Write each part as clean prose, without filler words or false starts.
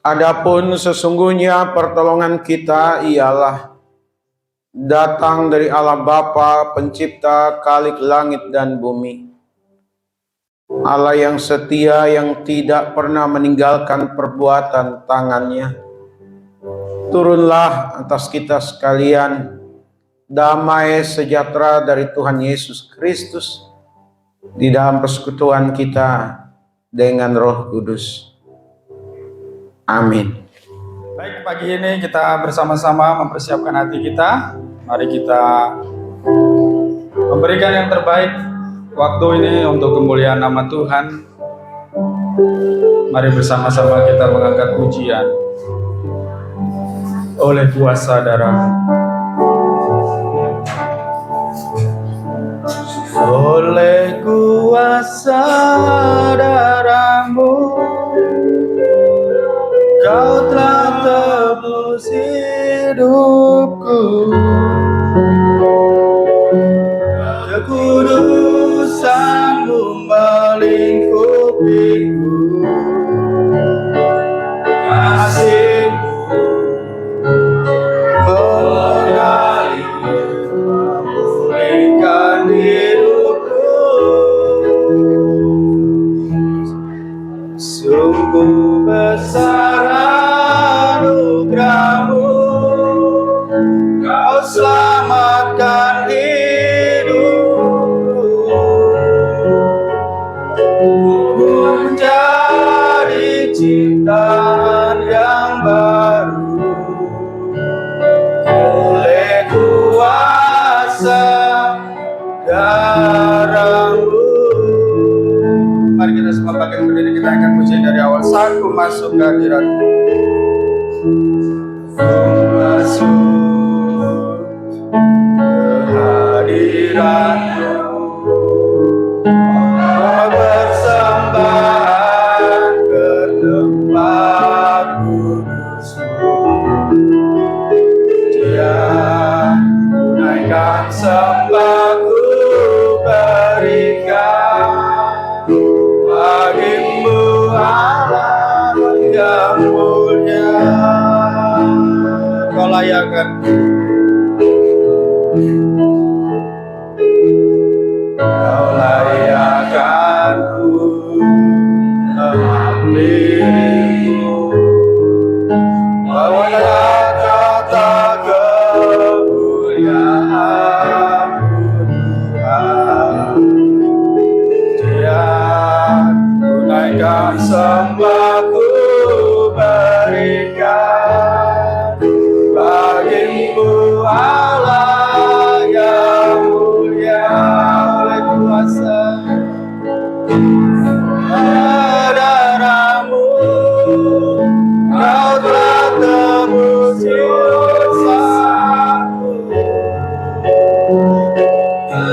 Adapun sesungguhnya pertolongan kita ialah datang dari Allah Bapa, pencipta Khalik langit dan bumi. Allah yang setia, yang tidak pernah meninggalkan perbuatan tangannya. Turunlah atas kita sekalian damai sejahtera dari Tuhan Yesus Kristus di dalam persekutuan kita dengan Roh Kudus. Amin. Baik, pagi ini kita bersama-sama mempersiapkan hati kita. Mari kita memberikan yang terbaik waktu ini untuk kemuliaan nama Tuhan. Mari bersama-sama kita mengangkat pujian. Oleh kuasa darah, oleh kuasa darah-Mu, Kau telah tebus hidupku. Kekudusan-Mu melingkupiku. Kasih-Mu mengalir, memulihkan hidupku. Sungguh besar anugerah-Mu, Kau selamatkan hidupku. Ku menjadi ciptaan yang baru oleh kuasa darah-Mu. Mari kita semua bangkit berdiri, kita akan pujian dari awal. Aku masuk ke hadirat-Mu. Masuk ke hadirat-Mu, persembahan ke tempat kudus-Mu. Dia tunaikan sembahku, berikan bagi-Mu Allah yang mulia. Kau layakan, Kau layakanku dalam diri-Mu. Bawalah kata kemuliaan-Mu Tuhan. Dia tunaikan sembahku, berikan bagi-Mu Allah yang mulia. Oleh kuasa darah-Mu, Kau telah tebus dosaku.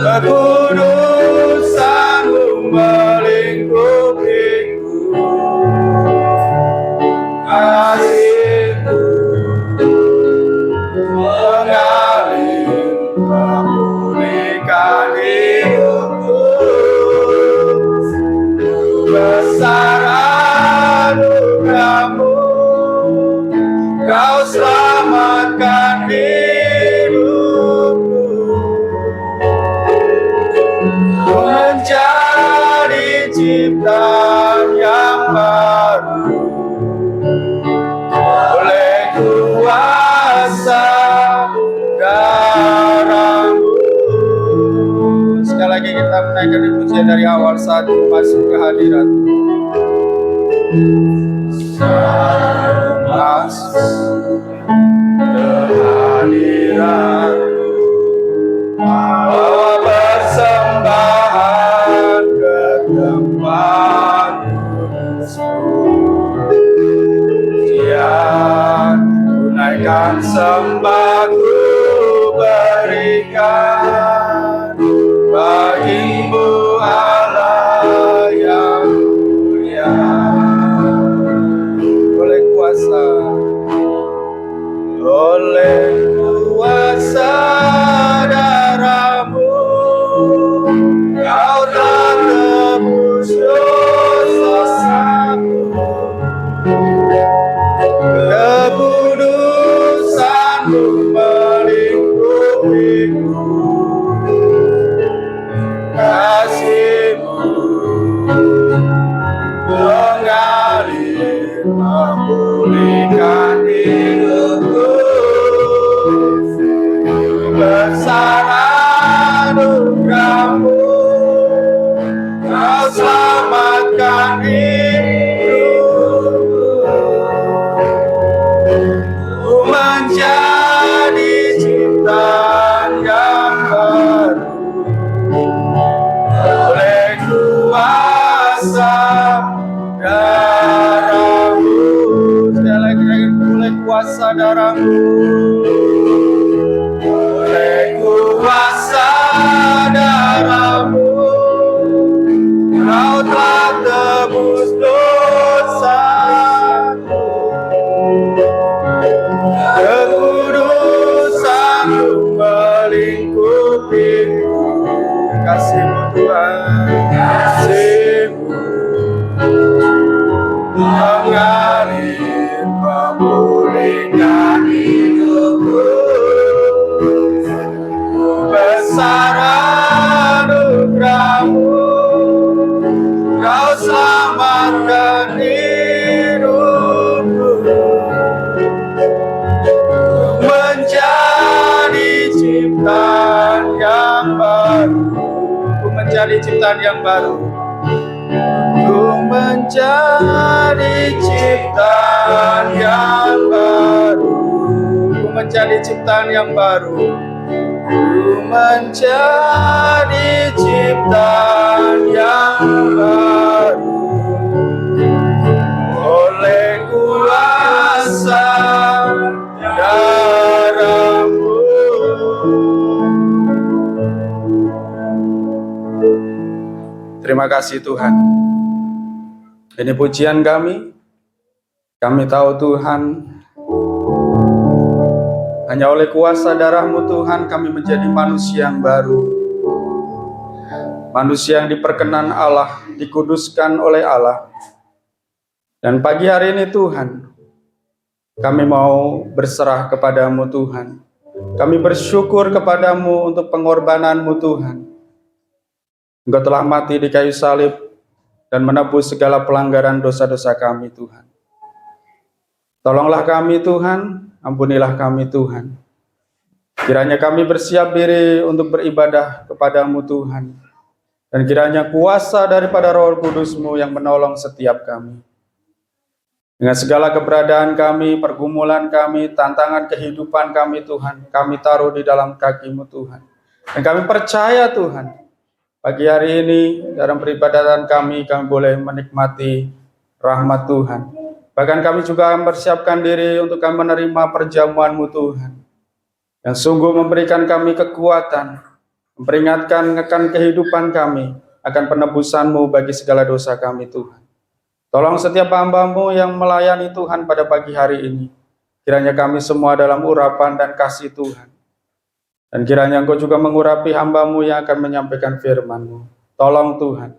Kekudusan-Mu melingkupiku. Kasih-Mu mengalir, memulihkan hidupku. Besar anugerah-Mu, Kau selamatkan hidupku. Ku menjadi ciptaan yang baru oleh kuasa darah-Mu. Sekali lagi kita menaikkan pujian dari awal. Saat masuk ke hadirat-Mu. Masuk ke hadirat-Mu, bawa persembahan ke tempat kudus-Mu. Dia tunaikan sembahku, berikan bagi-Mu Allah yang mulia. Oleh kuasa darah-Mu, Kau telah tebus dosaku. menjadi ciptaan yang baru oleh kuasa darah-Mu. Sekali lagi, oleh kuasa darah-Mu, oleh kuasa darah-Mu, Kau telah tebus dosaku. Kekudusan-Mu melingkupiku. Kasih-Mu Tuhan, kasih-Mu mengalir memulihkan hidupku. Besar anugerah-Mu, Kau selamatkan hidupku. Menjadi ciptaan yang baru, ku menjadi ciptaan yang baru. Ku menjadi ciptaan yang baru. Ku menjadi ciptaan yang baru. Ku menjadi ciptaan yang baru oleh kuasa darah-Mu. Terima kasih Tuhan. Ini pujian kami. Kami tahu Tuhan, hanya oleh kuasa darah-Mu Tuhan kami menjadi manusia yang baru. Manusia yang diperkenan Allah, dikuduskan oleh Allah. Dan pagi hari ini Tuhan, kami mau berserah kepada-Mu Tuhan. Kami bersyukur kepada-Mu untuk pengorbanan-Mu Tuhan. Engkau telah mati di kayu salib dan menebus segala pelanggaran dosa-dosa kami Tuhan. Tolonglah kami Tuhan, ampunilah kami Tuhan. Kiranya kami bersiap diri untuk beribadah kepada-Mu Tuhan. Dan kiranya kuasa daripada Roh Kudus-Mu yang menolong setiap kami. Dengan segala keberadaan kami, pergumulan kami, tantangan kehidupan kami Tuhan, kami taruh di dalam kaki-Mu Tuhan. Dan kami percaya Tuhan, pagi hari ini dalam peribadatan kami boleh menikmati rahmat Tuhan. Bahkan kami juga mempersiapkan diri untuk kami menerima perjamuan-Mu Tuhan, yang sungguh memberikan kami kekuatan, memperingatkan akan kehidupan kami, akan penebusan-Mu bagi segala dosa kami Tuhan. Tolong setiap hamba-Mu yang melayani Tuhan pada pagi hari ini. Kiranya kami semua dalam urapan dan kasih Tuhan. Dan kiranya Engkau juga mengurapi hamba-Mu yang akan menyampaikan firman-Mu. Tolong Tuhan,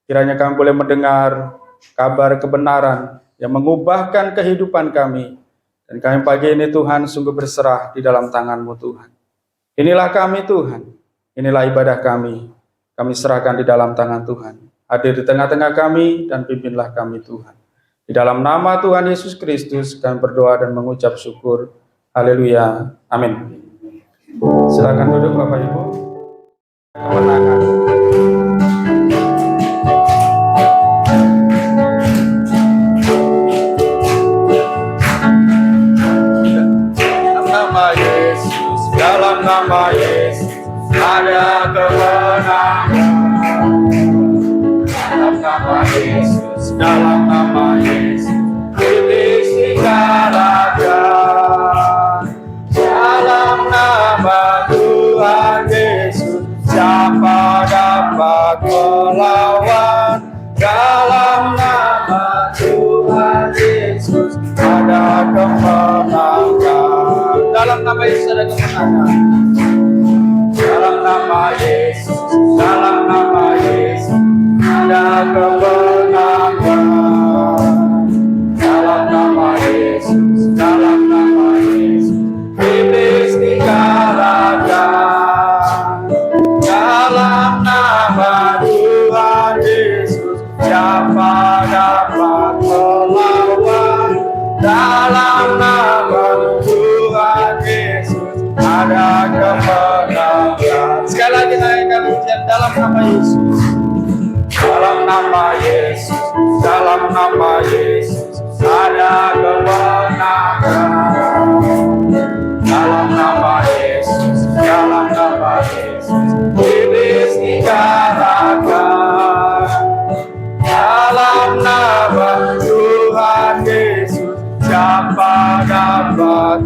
kiranya kami boleh mendengar kabar kebenaran yang mengubahkan kehidupan kami. Dan kami pagi ini Tuhan sungguh berserah di dalam tangan-Mu Tuhan. Inilah kami Tuhan, inilah ibadah kami. Kami serahkan di dalam tangan Tuhan. Hadir di tengah-tengah kami dan pimpinlah kami Tuhan. Di dalam nama Tuhan Yesus Kristus kami berdoa dan mengucap syukur. Haleluya. Amin. Silakan duduk Bapak Ibu. Kemenangan. Dalam nama Yesus, dalam nama Yesus ada kemenangan. Dalam nama Yesus, dalam nama Yesus, iblis dikalahkan. Dalam nama Tuhan Yesus, siapa dapat melawan? Dalam nama Tuhan Yesus ada kemenangan. Dalam nama Yesus ada kemenangan. Dalam nama Yesus, dalam nama Yesus ada kemenangan. Dalam nama Yesus, dalam nama Yesus, iblis dikalahkan. Dalam nama Tuhan Yesus, siapa dapat melawan? Dalam nama Tuhan Yesus ada kemenangan. Sekali lagi naikkan pujian dalam nama Yesus. Dalam nama Yesus, dalam nama Yesus ada kemenangan.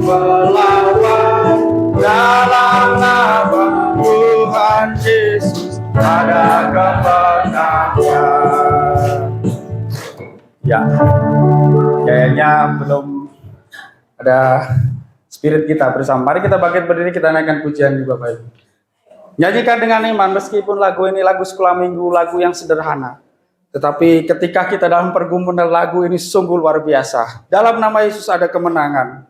perlawan. Dalam nama Tuhan Yesus ada kemenangan. Ya, kayaknya belum ada spirit kita bersama. Mari kita bangkit berdiri, kita naikkan pujian di Bapak Ibu. Nyanyikan dengan iman, meskipun lagu ini lagu sekolah minggu, lagu yang sederhana. Tetapi ketika kita dalam pergumulan, lagu ini sungguh luar biasa. Dalam nama Yesus ada kemenangan.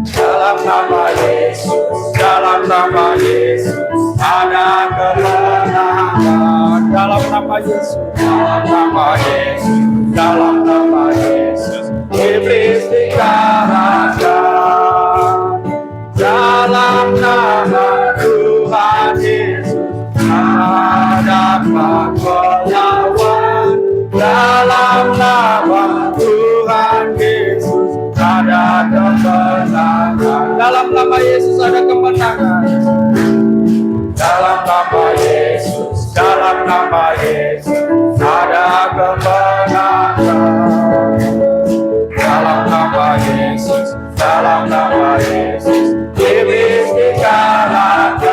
Dalam nama Yesus, dalam nama Yesus ada kemenangan. Dalam nama Yesus, dalam nama Yesus, dalam nama Yesus iblis dikalahkan. Dalam nama Tuhan Yesus ada pahlawan. Dalam nama Tuhan Yesus ada kemenangan. Dalam nama Yesus ada kemenangan. Dalam nama Yesus, dalam nama Yesus ada kemenangan. Dalam nama Yesus, dalam nama Yesus iblis dikalahkan.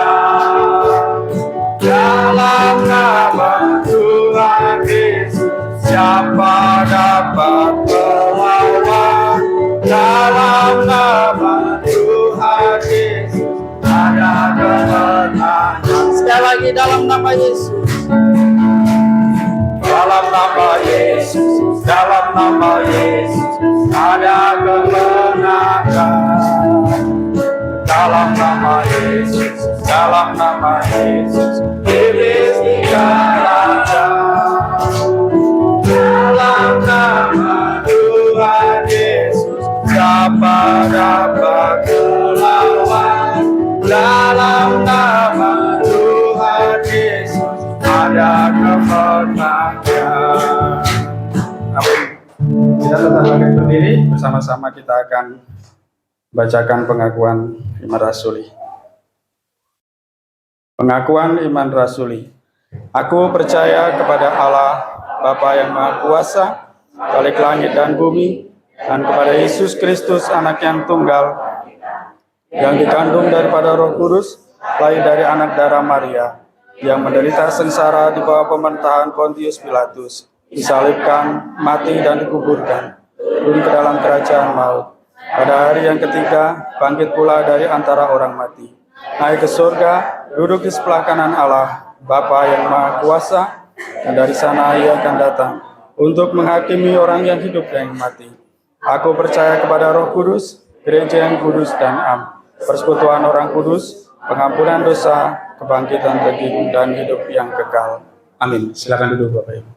Dalam nama Tuhan Yesus siapa dapat melawan? Dalam nama Tuhan Yesus ada kemenangan. Sekali lagi, dalam nama Yesus. Dalam nama Yesus, dalam nama Yesus ada kemenangan. Dalam nama Yesus, dalam nama Yesus iblis dikalahkan. Dalam nama Tuhan Yesus siapa dapat melawan? Dalam nama Tuhan Yesus ada kemenangan. Amin. Kita tetap bangkit berdiri, bersama-sama kita akan bacakan pengakuan iman rasuli. Pengakuan iman rasuli. Aku percaya kepada Allah, Bapa yang Maha Kuasa, Khalik langit dan bumi, dan kepada Yesus Kristus, Anak yang tunggal, yang dikandung daripada Roh Kudus, lahir dari anak darah Maria, yang menderita sengsara di bawah pemerintahan Pontius Pilatus, disalibkan, mati dan dikuburkan, turun ke dalam kerajaan maut. Pada hari yang ketiga, bangkit pula dari antara orang mati, naik ke surga, duduk di sebelah kanan Allah, Bapa yang Maha Kuasa, dan dari sana Ia akan datang untuk menghakimi orang yang hidup dan yang mati. Aku percaya kepada Roh Kudus, gereja yang kudus dan am, persekutuan orang kudus, pengampunan dosa, kebangkitan daging dan hidup yang kekal. Amin. Silakan duduk Bapak Ibu.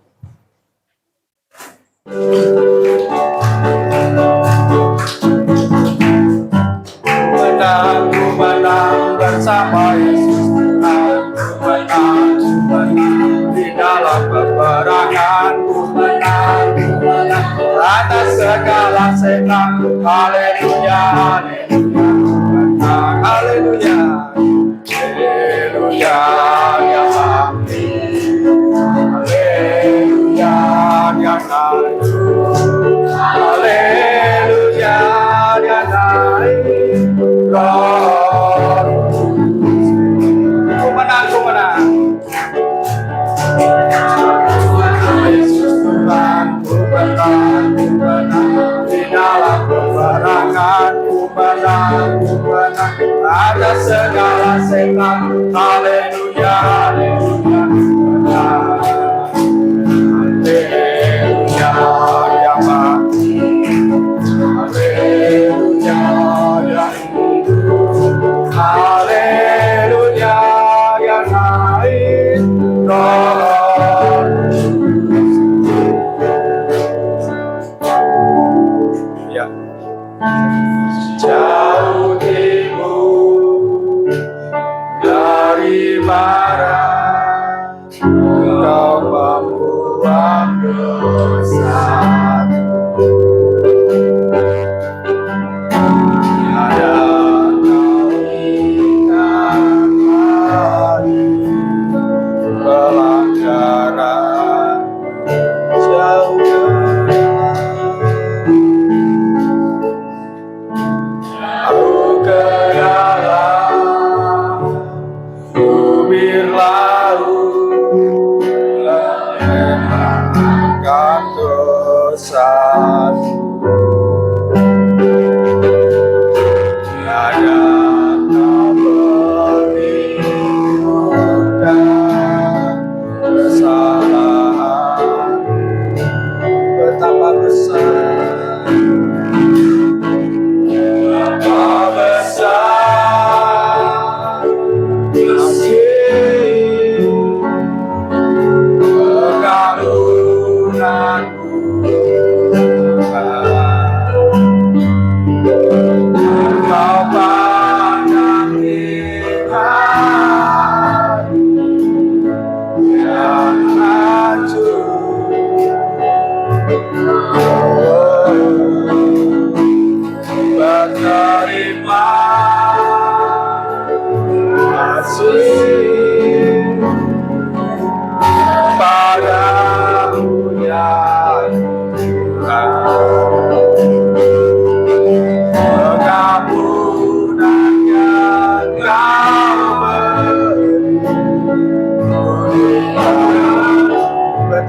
Ku menang bersama Yesus. Ku menang di dalam peperangan. Ku menang atas segala setan. Haleluya, haleluya, haleluya, haleluya, ya amin. Haleluya, ya amin. Haleluya, ya amin. Ku menang, ku menang. Yesus Tuhan, ku menang, ku menang. Di dalam peperangan, ku menang, ku menang. Ada segala setan. Haleluya, haleluya, haleluya, ya mati. Haleluya, ya haleluya, ya naik roh. Ya. Jauh timur dari barat, Engkau membuat bersatu. Ada Kau ikat hari pelanggaran.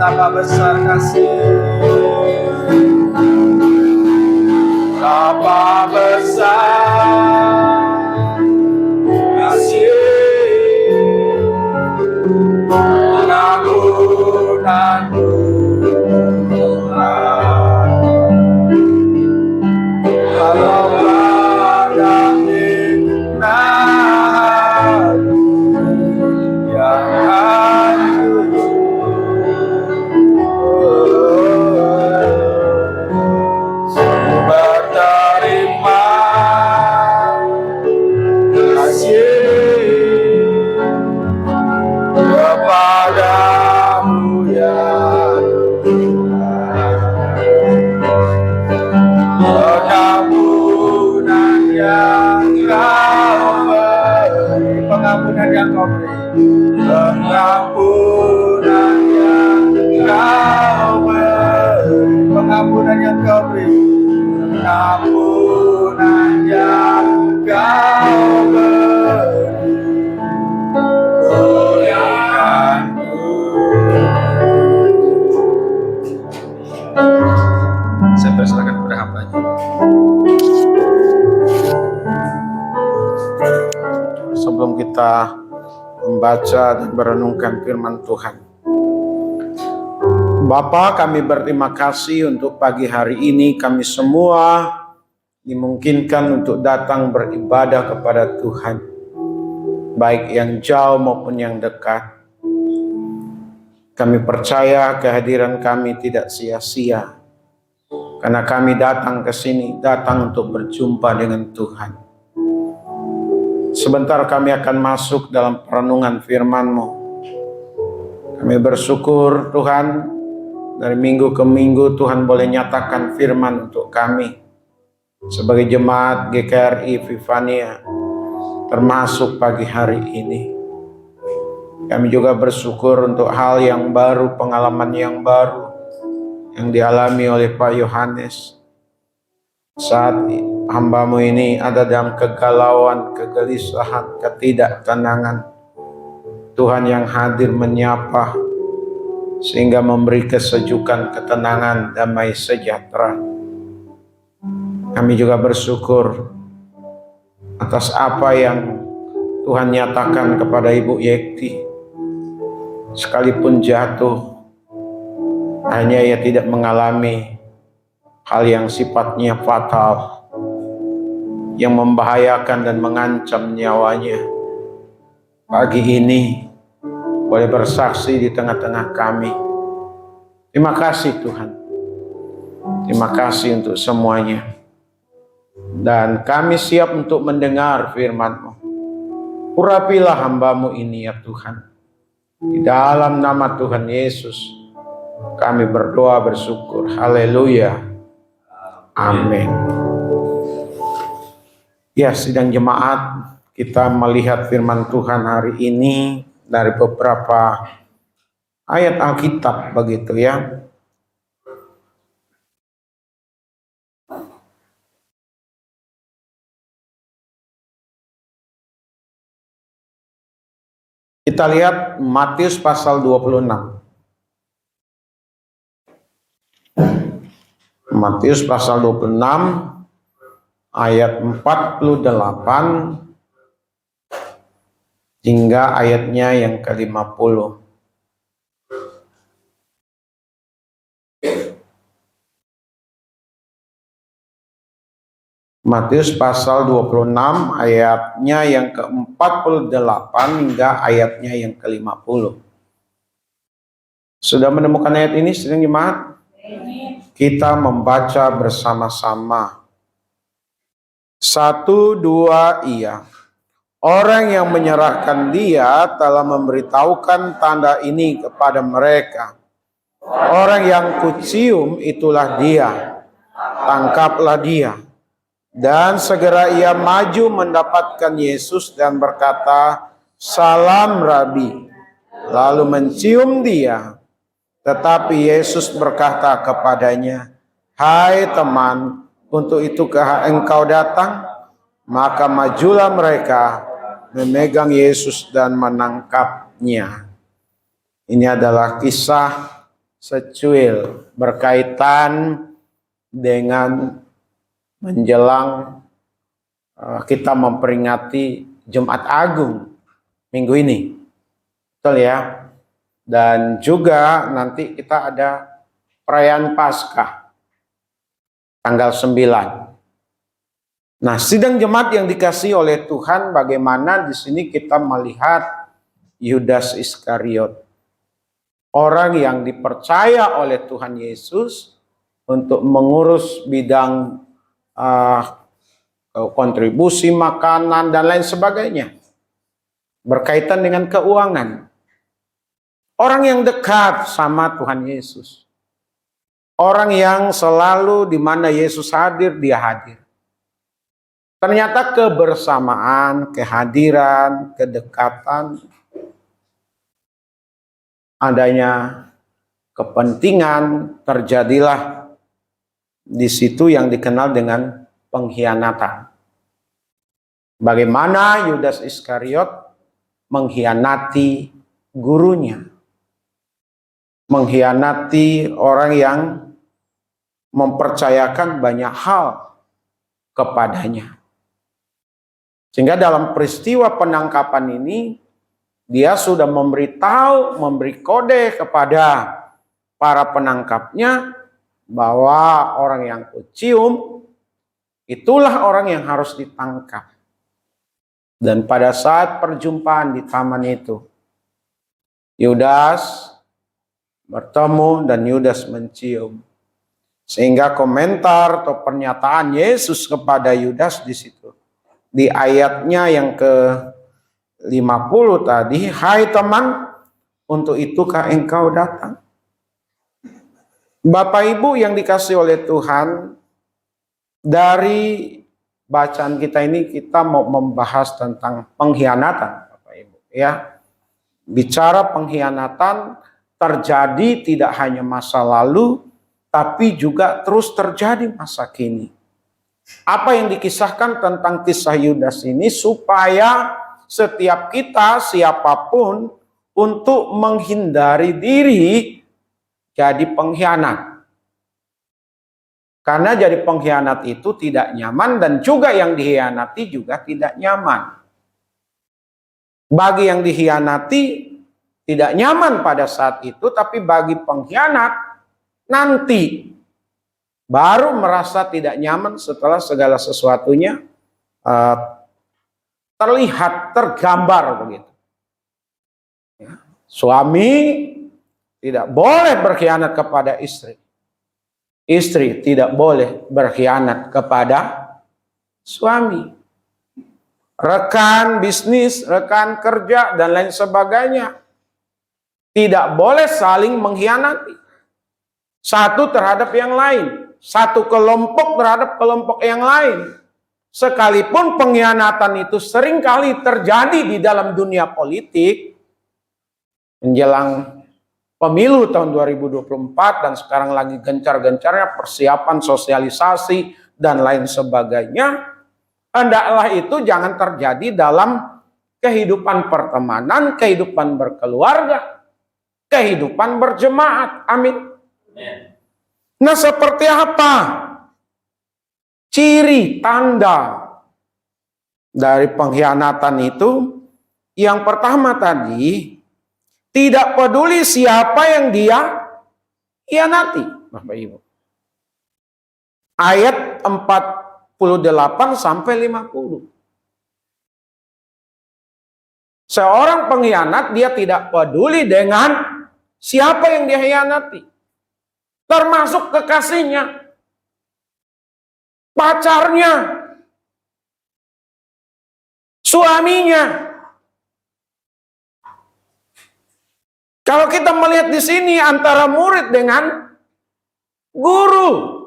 betapa besar kasih, betapa besar kasih pengampunanmu Tuhan. Kalau pada yang berterima kasih kepadamu ya Tuhan. Pengampunan yang kau beri, pengampunan yang kau beri, pengampunan yang kau beri, pengampunan yang kau beri, pengampunan yang kau beri, berikanku. Saya persilakan kepada hambanya. Sebelum kita membaca dan merenungkan firman Tuhan, Bapa, kami berterima kasih untuk pagi hari ini kami semua dimungkinkan untuk datang beribadah kepada Tuhan, baik yang jauh maupun yang dekat. Kami percaya kehadiran kami tidak sia-sia, karena kami datang ke sini, datang untuk berjumpa dengan Tuhan. Sebentar kami akan masuk dalam perenungan firman-Mu. Kami bersyukur Tuhan, dari minggu ke minggu Tuhan boleh nyatakan firman untuk kami sebagai jemaat GKRI Vivania, termasuk pagi hari ini. Kami juga bersyukur untuk hal yang baru, pengalaman yang baru yang dialami oleh Pak Yohanes saat hamba-Mu ini ada dalam kegalauan, kegelisahan, ketidaktenangan. Tuhan yang hadir menyapa sehingga memberi kesejukan, ketenangan, damai sejahtera. Kami juga bersyukur atas apa yang Tuhan nyatakan kepada Ibu Yekti. Sekalipun jatuh, hanya ia tidak mengalami hal yang sifatnya fatal, yang membahayakan dan mengancam nyawanya. Pagi ini boleh bersaksi di tengah-tengah kami. Terima kasih Tuhan. Terima kasih untuk semuanya. Dan kami siap untuk mendengar firman-Mu. Urapilah hamba-Mu ini ya Tuhan. Di dalam nama Tuhan Yesus kami berdoa bersyukur. Haleluya. Amin. Ya, sidang jemaat, kita melihat firman Tuhan hari ini dari beberapa ayat Alkitab begitu ya. Kita lihat Matius pasal 26. Matius pasal 26 ayat 48 hingga ayatnya yang ke-50. Matius pasal 26 ayatnya yang ke-48 hingga ayatnya yang ke-50. Sudah menemukan ayat ini, sedang jemaat? Kita membaca bersama-sama. 1, 2, iya. Orang yang menyerahkan dia telah memberitahukan tanda ini kepada mereka. Orang yang kucium itulah dia. Tangkaplah dia. Dan segera ia maju mendapatkan Yesus dan berkata, "Salam Rabi." Lalu mencium dia. Tetapi Yesus berkata kepadanya, "Hai teman, untuk itukah engkau datang?" Maka majulah mereka memegang Yesus dan menangkapnya. Ini adalah kisah secuil berkaitan dengan menjelang kita memperingati Jumat Agung minggu ini. Betul ya? Dan juga nanti kita ada perayaan Paskah tanggal 9. Nah, sidang jemaat yang dikasihi oleh Tuhan, bagaimana di sini kita melihat Yudas Iskariot, orang yang dipercaya oleh Tuhan Yesus untuk mengurus bidang kontribusi makanan dan lain sebagainya berkaitan dengan keuangan. Orang yang dekat sama Tuhan Yesus, orang yang selalu di mana Yesus hadir, dia hadir. Ternyata kebersamaan, kehadiran, kedekatan, adanya kepentingan, terjadilah di situ yang dikenal dengan pengkhianatan. Bagaimana Yudas Iskariot mengkhianati gurunya, mengkhianati orang yang mempercayakan banyak hal kepadanya. Sehingga dalam peristiwa penangkapan ini, dia sudah memberitahu, memberi kode kepada para penangkapnya bahwa orang yang kucium itulah orang yang harus ditangkap. Dan pada saat perjumpaan di taman itu, Yudas bertemu dan Yudas mencium. Sehingga komentar atau pernyataan Yesus kepada Yudas di situ, di ayatnya yang ke-50 tadi, hai teman, untuk itukah engkau datang? Bapak Ibu yang dikasihi oleh Tuhan, dari bacaan kita ini kita mau membahas tentang pengkhianatan, Bapak Ibu ya. Bicara pengkhianatan terjadi tidak hanya masa lalu, tapi juga terus terjadi masa kini. Apa yang dikisahkan tentang kisah Yudas ini supaya setiap kita, siapapun, untuk menghindari diri jadi pengkhianat. Karena jadi pengkhianat itu tidak nyaman dan juga yang dikhianati juga tidak nyaman. Bagi yang dikhianati tidak nyaman pada saat itu, tapi bagi pengkhianat nanti baru merasa tidak nyaman setelah segala sesuatunya terlihat, tergambar begitu. Ya. Suami tidak boleh berkhianat kepada istri. Istri tidak boleh berkhianat kepada suami. Rekan bisnis, rekan kerja, dan lain sebagainya tidak boleh saling mengkhianati. Satu terhadap yang lain, satu kelompok terhadap kelompok yang lain. Sekalipun pengkhianatan itu seringkali terjadi di dalam dunia politik, menjelang pemilu tahun 2024 dan sekarang lagi gencar-gencarnya persiapan sosialisasi dan lain sebagainya, hendaklah itu jangan terjadi dalam kehidupan pertemanan, kehidupan berkeluarga, kehidupan berjemaat. Amin. Nah, seperti apa ciri tanda dari pengkhianatan itu? Yang pertama tadi, tidak peduli siapa yang dia khianati, Bapak Ibu. Ayat 48 sampai 50. Seorang pengkhianat dia tidak peduli dengan siapa yang dia khianati. Termasuk kekasihnya, pacarnya, suaminya. Kalau kita melihat di sini antara murid dengan guru,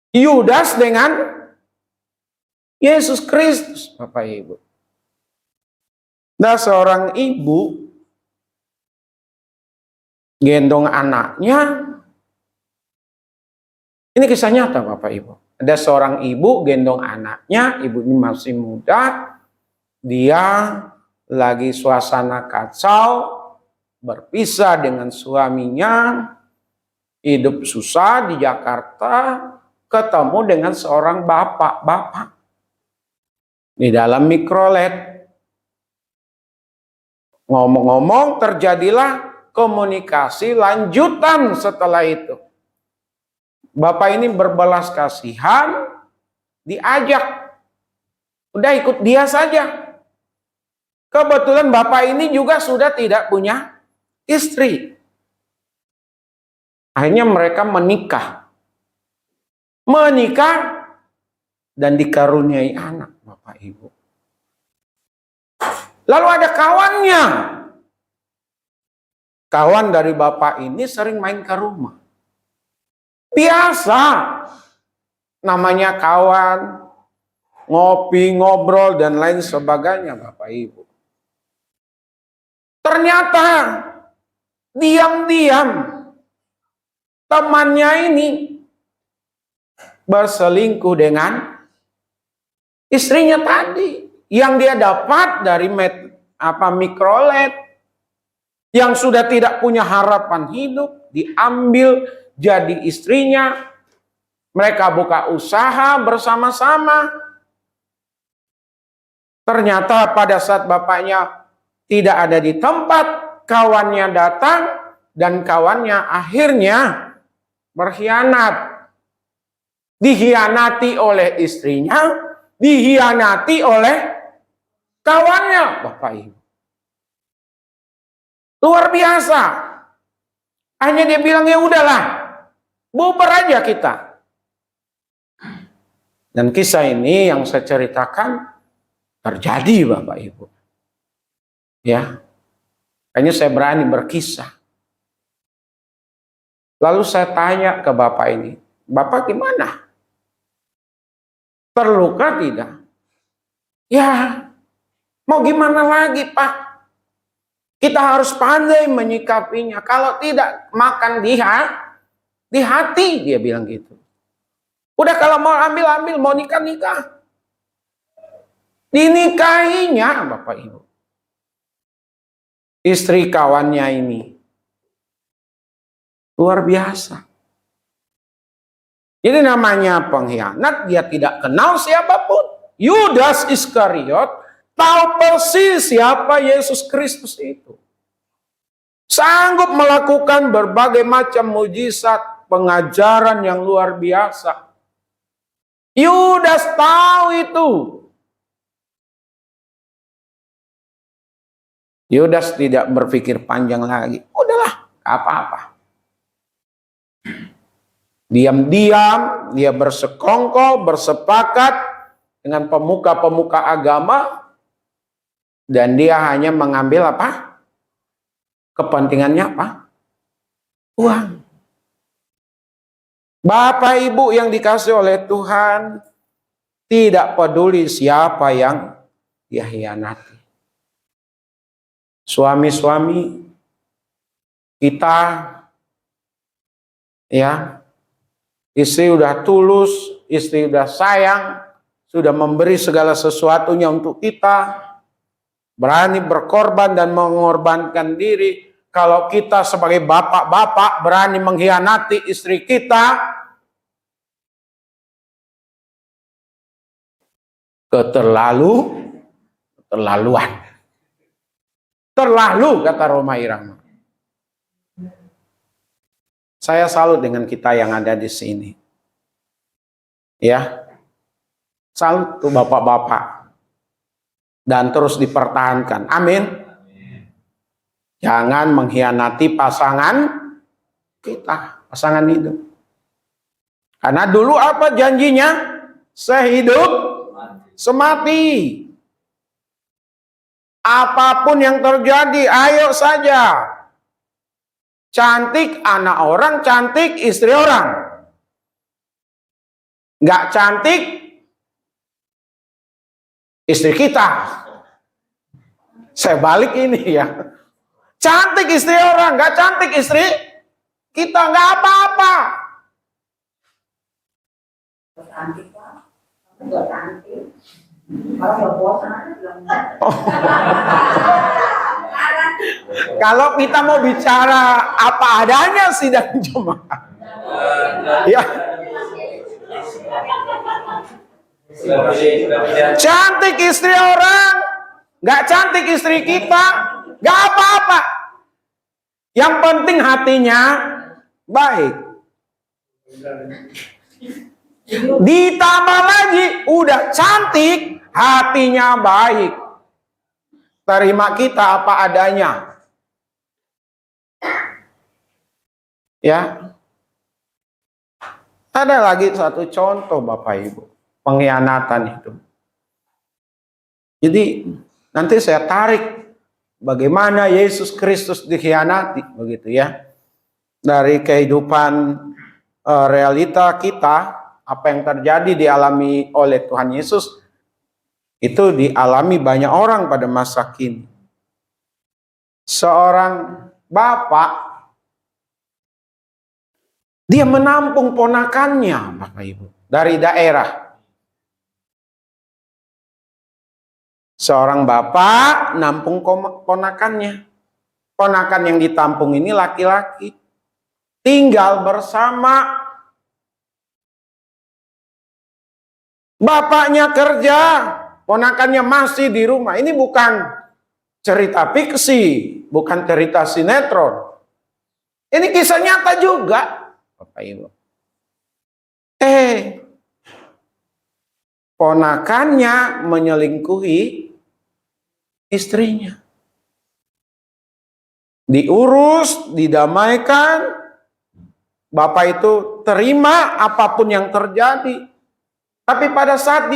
Yudas dengan Yesus Kristus, Bapak Ibu. Nah, seorang ibu gendong anaknya. Ini kisah nyata, Bapak Ibu. Ada seorang ibu gendong anaknya, ibu ini masih muda, dia lagi suasana kacau, berpisah dengan suaminya, hidup susah di Jakarta, ketemu dengan seorang bapak di dalam mikrolet. Ngomong-ngomong, terjadilah komunikasi lanjutan setelah itu. Bapak ini berbelas kasihan, diajak, udah ikut dia saja. Kebetulan bapak ini juga sudah tidak punya istri. Akhirnya mereka menikah. Dan dikaruniai anak, Bapak Ibu. Lalu ada kawannya. Kawan dari bapak ini sering main ke rumah. Biasa. Namanya kawan, ngopi, ngobrol, dan lain sebagainya, Bapak Ibu. Ternyata diam-diam temannya ini berselingkuh dengan istrinya tadi, yang dia dapat dari mikrolet, yang sudah tidak punya harapan hidup, diambil jadi istrinya. Mereka buka usaha bersama-sama. Ternyata pada saat bapaknya tidak ada di tempat, kawannya datang, dan kawannya akhirnya berkhianat. Dikhianati oleh istrinya, dikhianati oleh kawannya, Bapak Ibu. Luar biasa. Hanya dia bilang, ya udahlah, bubar aja kita. Dan kisah ini yang saya ceritakan terjadi, Bapak Ibu. Ya, kayaknya saya berani berkisah. Lalu saya tanya ke Bapak ini, Bapak gimana? Terluka tidak? Ya, mau gimana lagi, Pak? Kita harus pandai menyikapinya. Kalau tidak, makan di hati, dia bilang gitu. Udah kalau mau ambil, mau nikah. Dinikahinya, Bapak Ibu. Istri kawannya ini. Luar biasa. Jadi namanya pengkhianat, dia tidak kenal siapapun. Yudas Iskariot tahu persis siapa Yesus Kristus itu. Sanggup melakukan berbagai macam mujizat, pengajaran yang luar biasa. Yudas tahu itu. Yudas tidak berpikir panjang lagi. Udahlah, apa-apa. Diam-diam dia bersekongkol, bersepakat dengan pemuka-pemuka agama, dan dia hanya mengambil apa? Kepentingannya apa? Uang. Bapak Ibu yang dikasih oleh Tuhan, tidak peduli siapa yang dia hianati. Suami-suami kita, ya, istri udah tulus, istri udah sayang, sudah memberi segala sesuatunya untuk kita, berani berkorban dan mengorbankan diri. Kalau kita sebagai bapak-bapak berani mengkhianati istri kita, keterlaluan. Terlalu, kata Rhoma Irama. Saya salut dengan kita yang ada di sini. Ya. Salut tuh bapak-bapak. Dan terus dipertahankan. Amin. Jangan mengkhianati pasangan kita, pasangan hidup. Karena dulu apa janjinya? Sehidup, semati. Apapun yang terjadi, ayo saja. Cantik anak orang, cantik istri orang. Nggak cantik istri kita. Saya balik ini ya. Cantik istri orang, nggak cantik istri kita, nggak apa-apa. Cantik Pak, nggak cantik. Kalau nggak bosan aja bilang. Kalau kita mau bicara apa adanya sidang jemaat, ya cantik istri orang, nggak cantik istri kita, nggak apa-apa. Yang penting hatinya baik. Ditambah lagi, udah cantik, hatinya baik. Terima kita apa adanya. Ya. Ada lagi satu contoh Bapak Ibu, pengkhianatan itu. Jadi nanti saya tarik bagaimana Yesus Kristus dikhianati, begitu ya. Dari kehidupan realita kita, apa yang terjadi dialami oleh Tuhan Yesus, itu dialami banyak orang pada masa kini. Seorang bapak, dia menampung ponakannya, Bapak Ibu, dari daerah. Seorang bapak nampung ponakannya. Ponakan yang ditampung ini laki-laki. Tinggal bersama. Bapaknya kerja, ponakannya masih di rumah. Ini bukan cerita fiksi, bukan cerita sinetron. Ini kisah nyata juga, Bapak Ibu. Ponakannya menyelingkuhi istrinya. Diurus, didamaikan. Bapak itu terima apapun yang terjadi. Tapi pada saat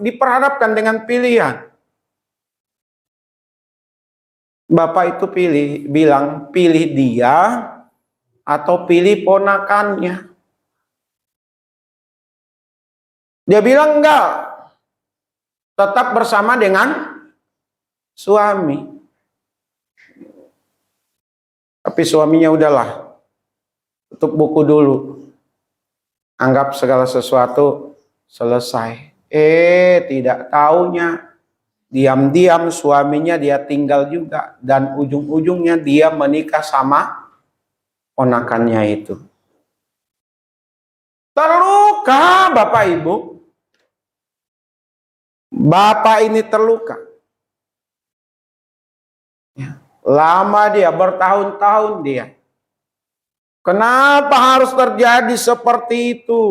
diperhadapkan dengan pilihan, Bapak itu bilang pilih dia atau pilih ponakannya. Dia bilang enggak, tetap bersama dengan suami. Tapi suaminya udahlah, tutup buku dulu. Anggap segala sesuatu selesai. Tidak taunya diam-diam suaminya dia tinggal juga, dan ujung-ujungnya dia menikah sama ponakannya itu. Terluka Bapak Ibu. Bapak ini terluka. Lama dia, bertahun-tahun dia. Kenapa harus terjadi seperti itu?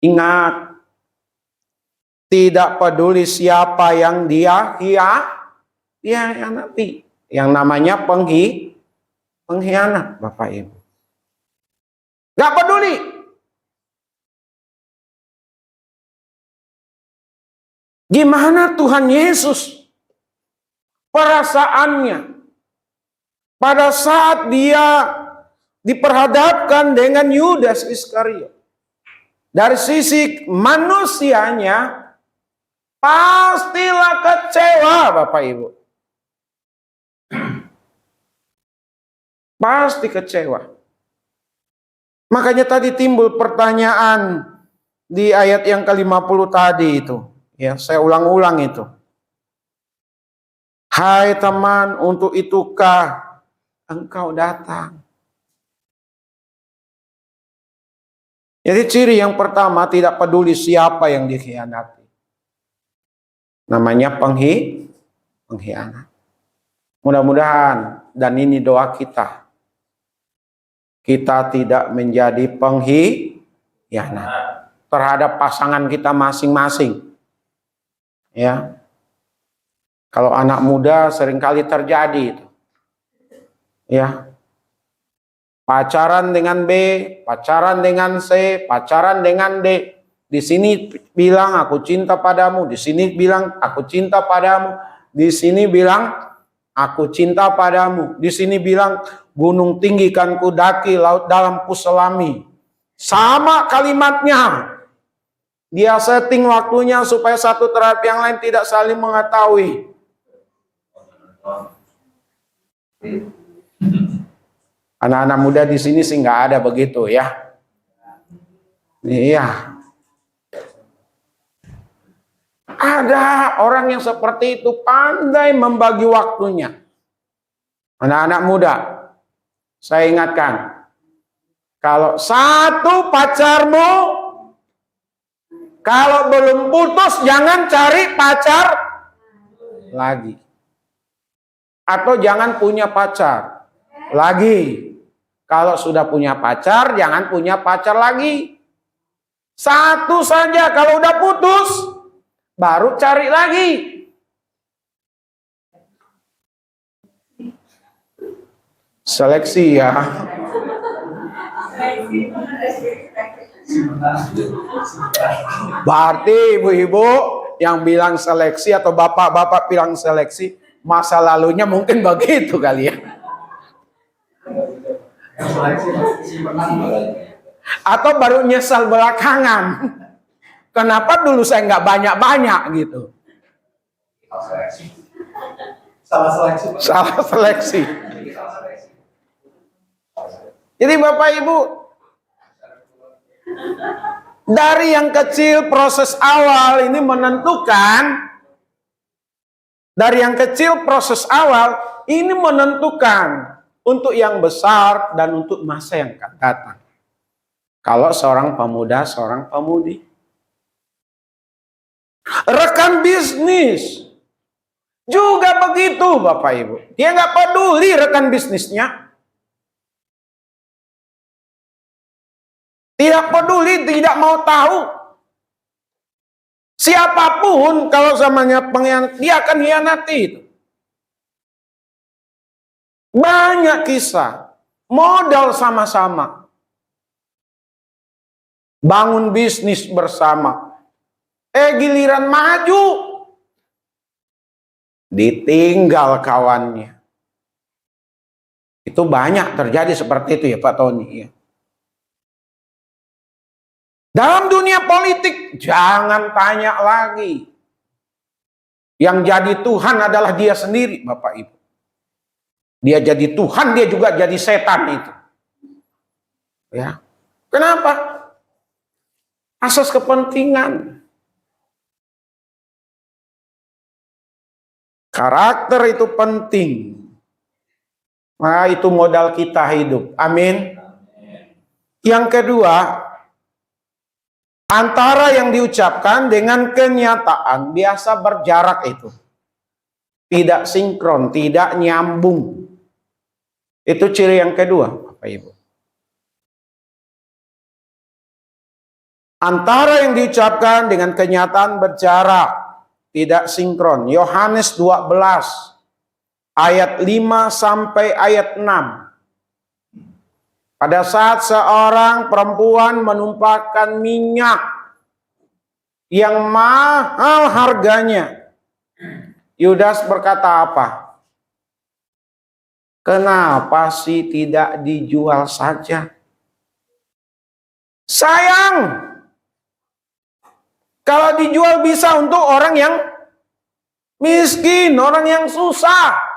Ingat, tidak peduli siapa yang dia hianati. Yang namanya pengkhianat, Bapak Ibu. Gak peduli. Gimana Tuhan Yesus perasaannya pada saat dia diperhadapkan dengan Yudas Iskariot? Dari sisi manusianya pastilah kecewa, Bapak Ibu. Pasti kecewa. Makanya tadi timbul pertanyaan di ayat yang ke-50 tadi itu. Ya, saya ulang-ulang itu. Hai teman, untuk itukah engkau datang? Jadi ciri yang pertama, tidak peduli siapa yang dikhianati. Namanya pengkhianat. Mudah-mudahan, dan ini doa kita, kita tidak menjadi pengkhianat terhadap pasangan kita masing-masing. Ya, kalau anak muda seringkali terjadi itu. Ya, pacaran dengan B, pacaran dengan C, pacaran dengan D. Di sini bilang aku cinta padamu, di sini bilang aku cinta padamu, di sini bilang aku cinta padamu, di sini bilang gunung tinggi kan ku daki, laut dalam ku selami. Sama kalimatnya. Dia setting waktunya supaya satu terhadap yang lain tidak saling mengetahui. Anak-anak muda di sini sih nggak ada begitu ya. Iya. Ada orang yang seperti itu, pandai membagi waktunya. Anak-anak muda, saya ingatkan, kalau satu pacarmu, kalau belum putus jangan cari pacar lagi. Atau jangan punya pacar lagi. Kalau sudah punya pacar, jangan punya pacar lagi. Satu saja, kalau udah putus, baru cari lagi. Seleksi ya. Berarti ibu-ibu yang bilang seleksi atau bapak-bapak bilang seleksi, masa lalunya mungkin begitu kali ya. Atau baru nyesal belakangan. Kenapa dulu saya nggak banyak-banyak gitu. Salah seleksi. Jadi Bapak Ibu, dari yang kecil proses awal ini menentukan, dari yang kecil proses awal ini menentukan untuk yang besar dan untuk masa yang akan datang. Kalau seorang pemuda, seorang pemudi. Rekan bisnis juga begitu Bapak Ibu. Dia nggak peduli rekan bisnisnya. Tidak peduli, tidak mau tahu. Siapapun kalau zamanya pengkhianat, dia akan hianati itu. Banyak kisah, modal sama-sama. Bangun bisnis bersama. Giliran maju, ditinggal kawannya. Itu banyak terjadi seperti itu ya Pak Tony ya. Dalam dunia politik, jangan tanya lagi. Yang jadi Tuhan adalah dia sendiri, Bapak Ibu. Dia jadi Tuhan, dia juga jadi setan itu. Ya. Kenapa? Asas kepentingan. Karakter itu penting. Nah, itu modal kita hidup. Amin. Yang kedua, antara yang diucapkan dengan kenyataan biasa berjarak itu. Tidak sinkron, tidak nyambung. Itu ciri yang kedua, Bapak Ibu. Antara yang diucapkan dengan kenyataan berjarak, tidak sinkron. Yohanes 12 ayat 5 sampai ayat 6. Pada saat seorang perempuan menumpahkan minyak yang mahal harganya, Yudas berkata apa? Kenapa sih tidak dijual saja? Sayang, kalau dijual bisa untuk orang yang miskin, orang yang susah.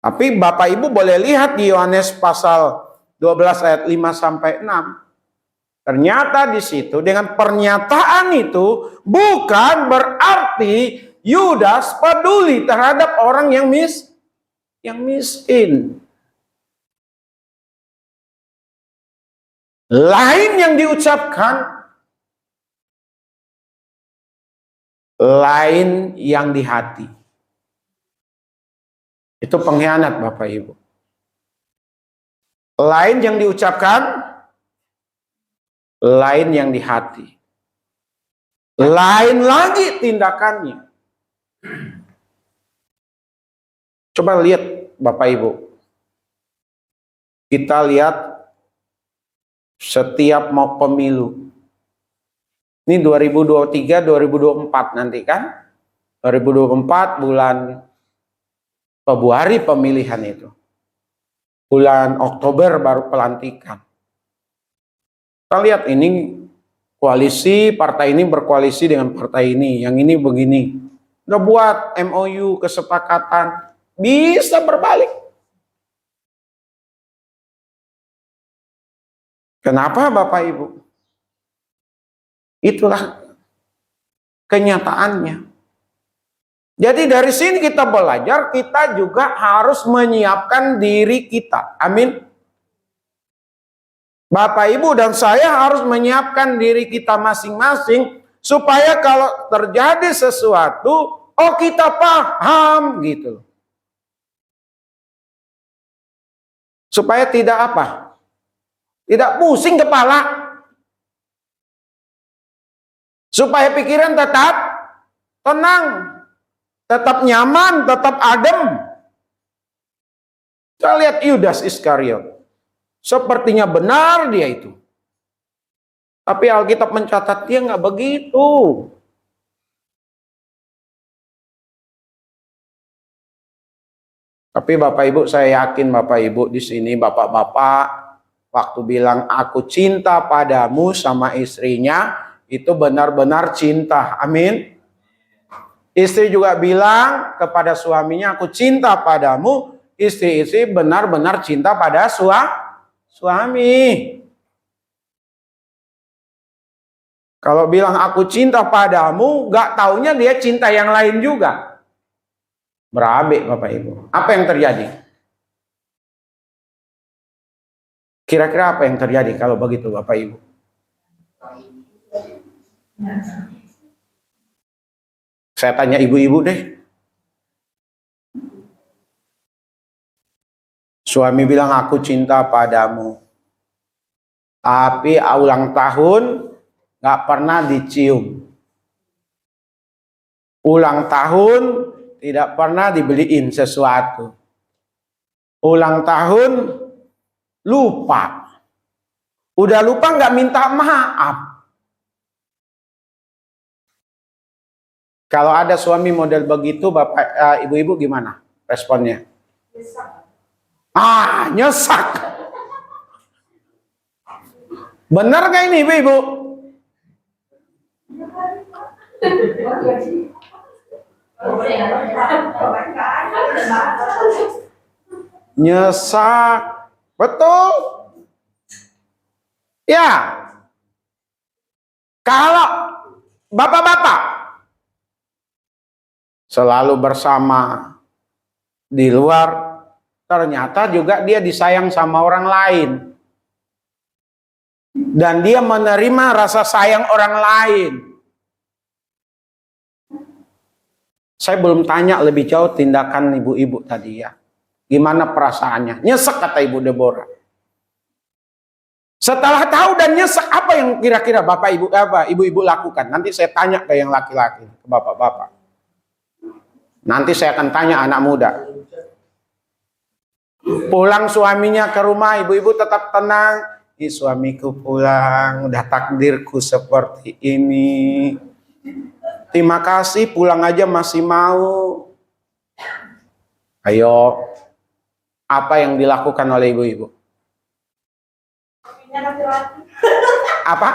Tapi Bapak Ibu boleh lihat di Yohanes pasal 12 ayat 5 sampai 6. Ternyata di situ dengan pernyataan itu bukan berarti Yudas peduli terhadap orang yang miskin. Lain yang diucapkan, lain yang di hati. Itu pengkhianat Bapak Ibu. Lain yang diucapkan, lain yang di hati. Lain lagi tindakannya. Coba lihat Bapak Ibu. Kita lihat setiap mau pemilu. Ini 2023, 2024 nanti kan. 2024 bulan Februari pemilihan itu. Bulan Oktober baru pelantikan. Kita lihat ini koalisi, partai ini berkoalisi dengan partai ini. Yang ini begini. Udah buat MOU, kesepakatan. Bisa berbalik. Kenapa Bapak Ibu? Itulah kenyataannya. Jadi dari sini kita belajar, kita juga harus menyiapkan diri kita. Amin. Bapak, Ibu, dan saya harus menyiapkan diri kita masing-masing supaya kalau terjadi sesuatu, oh kita paham gitu. Supaya tidak apa? Tidak pusing kepala. Supaya pikiran tetap tenang, tetap nyaman, tetap adem. Kita lihat Yudas Iskariot. Sepertinya benar dia itu. Tapi Alkitab mencatat dia nggak begitu. Tapi Bapak Ibu, saya yakin Bapak Ibu di sini, Bapak-bapak, waktu bilang aku cinta padamu sama istrinya, itu benar-benar cinta. Amin. Istri juga bilang kepada suaminya, aku cinta padamu. Istri-istri benar-benar cinta pada suami. Kalau bilang aku cinta padamu, gak taunya dia cinta yang lain juga. Berabe Bapak Ibu. Apa yang terjadi? Kira-kira apa yang terjadi kalau begitu Bapak Ibu? Saya tanya ibu-ibu deh. Suami bilang aku cinta padamu. Tapi ulang tahun gak pernah dicium. Ulang tahun tidak pernah dibeliin sesuatu. Ulang tahun lupa. Udah lupa nggak minta maaf. Kalau ada suami model begitu, Bapak, Ibu-ibu gimana responnya? Nyesak. Benar nggak ini Ibu-ibu? Nyesak. Betul. Ya. Kalau bapak-bapak selalu bersama di luar, ternyata juga dia disayang sama orang lain. Dan dia menerima rasa sayang orang lain. Saya belum tanya lebih jauh tindakan ibu-ibu tadi ya. Gimana perasaannya? Nyesek kata Ibu Deborah. Setelah tahu dan nyesek, apa yang kira-kira Bapak Ibu ibu-ibu lakukan? Nanti saya tanya ke yang laki-laki, ke bapak-bapak. Nanti saya akan tanya anak muda. Pulang suaminya ke rumah, ibu-ibu tetap tenang. Suamiku pulang, udah takdirku seperti ini. Terima kasih, pulang aja masih mau. Ayo, apa yang dilakukan oleh ibu-ibu? Apa?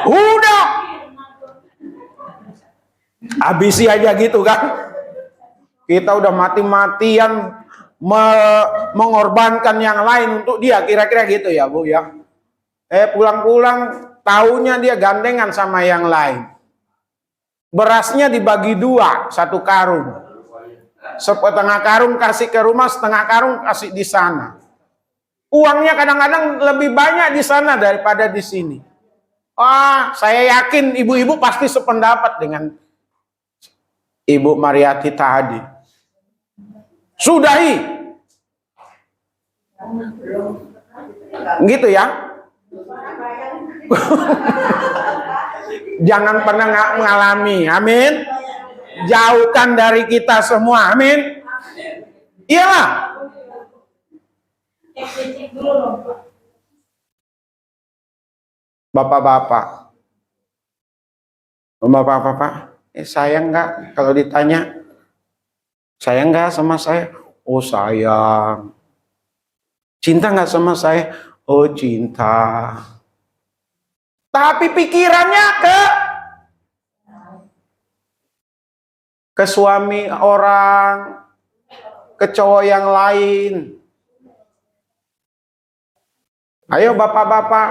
Udah. Habisi aja gitu kan. Kita udah mati-matian mengorbankan yang lain untuk dia. Kira-kira gitu ya Bu ya. Pulang-pulang taunya dia gandengan sama yang lain. Berasnya dibagi dua, satu karung. Setengah karung kasih ke rumah, setengah karung kasih di sana. Uangnya kadang-kadang lebih banyak di sana daripada di sini. Saya yakin ibu-ibu pasti sependapat dengan Ibu Mariati tadi. Sudahi. Gitu ya. Jangan pernah mengalami. Amin. Jauhkan dari kita semua. Amin. Iyalah. Bapak-bapak. Bapak-bapak. Sayang nggak kalau ditanya? Sayang nggak sama saya? Oh sayang. Cinta nggak sama saya? Oh cinta. Tapi pikirannya ke suami orang, ke cowok yang lain. Ayo bapak-bapak,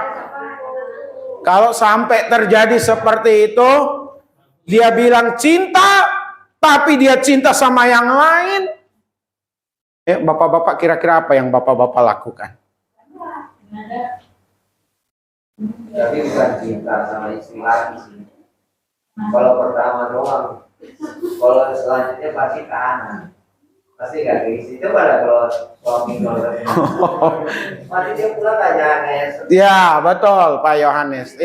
kalau sampai terjadi seperti itu, dia bilang cinta, tapi dia cinta sama yang lain. Bapak-bapak kira-kira apa yang bapak-bapak lakukan? Tapi bukan cinta sama istri lagi sih. Kalau pertama doang, kalau selanjutnya pasti tahanan, pasti gak keisi. Coba lah kalau suami pasti dia pulang aja kayak. Ya betul Pak Yohanes.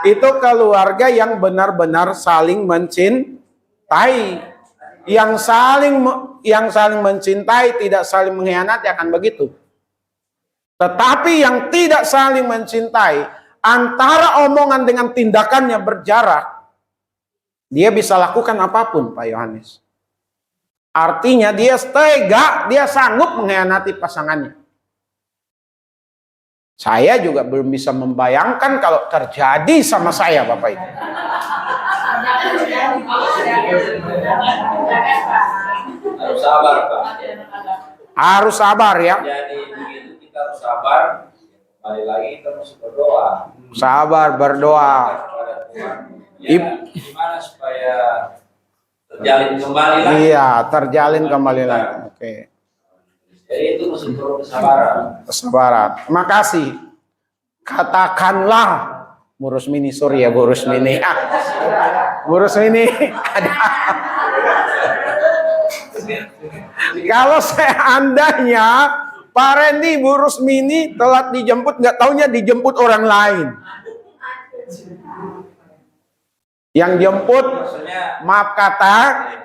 Itu keluarga yang benar-benar saling mencintai, yang saling mencintai, tidak saling mengkhianati akan begitu. Tetapi yang tidak saling mencintai, antara omongan dengan tindakannya berjarak, dia bisa lakukan apapun, Pak Yohanes. Artinya dia tega, dia sanggup mengkhianati pasangannya. Saya juga belum bisa membayangkan kalau terjadi sama saya, Bapak Ibu. Harus sabar, Pak. Harus sabar ya. Jadi begitu kita harus sabar. Kembali lagi kita mesti berdoa. Sabar berdoa. Kepada Tuhan. Ya, gimana supaya terjalin kembali lagi? Iya, terjalin kembali lagi. Oke. Jadi itu mesti perlu kesabaran. Kesabaran. Terima kasih. Katakanlah Bu Rusmini, sorry ya Bu Rusmini. Bu Rusmini ada. Kalau seandainya Pak Randy, Bu Rusmini telat dijemput, nggak taunya dijemput orang lain. Yang jemput, maaf kata,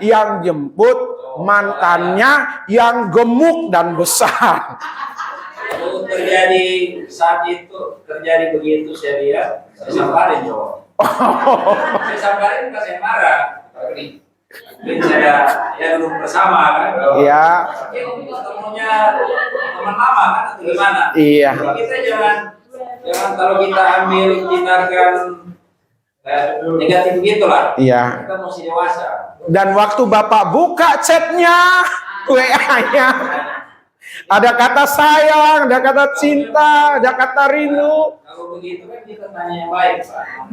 yang jemput mantannya yang gemuk dan besar. Kalau terjadi saat itu terjadi begitu saya lihat, saya samperin cowok. Saya samperin bukan saya marah. Mungkin saya ya duduk bersama kan. Iya. Ketemunya teman lama kan atau gimana? Iya. Jadi kita jangan kalau kita ambil tindakan negatif begitu lah. Iya. Kita mesti dewasa. Dan waktu Bapak buka chatnya, WA-nya, ada kata sayang, ada kata cinta, ada kata rindu. Kalau begitu kan kita tanya yang baik, Pak.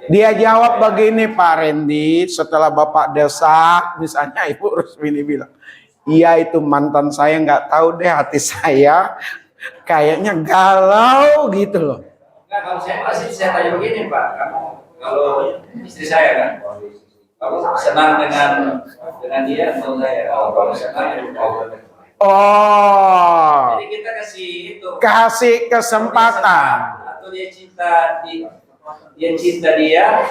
Dia jawab begini Pak Randy, setelah Bapak desak, misalnya Ibu Rusmini bilang, iya itu mantan saya, nggak tahu deh hati saya kayaknya galau gitu loh. Nah, kalau saya pasti saya tanya begini Pak, kamu kalau istri saya kan, kamu senang dengan dia atau saya? Kalau senang, Oh, jadi kita kasih itu. kasih kesempatan. Atau dia cinta dia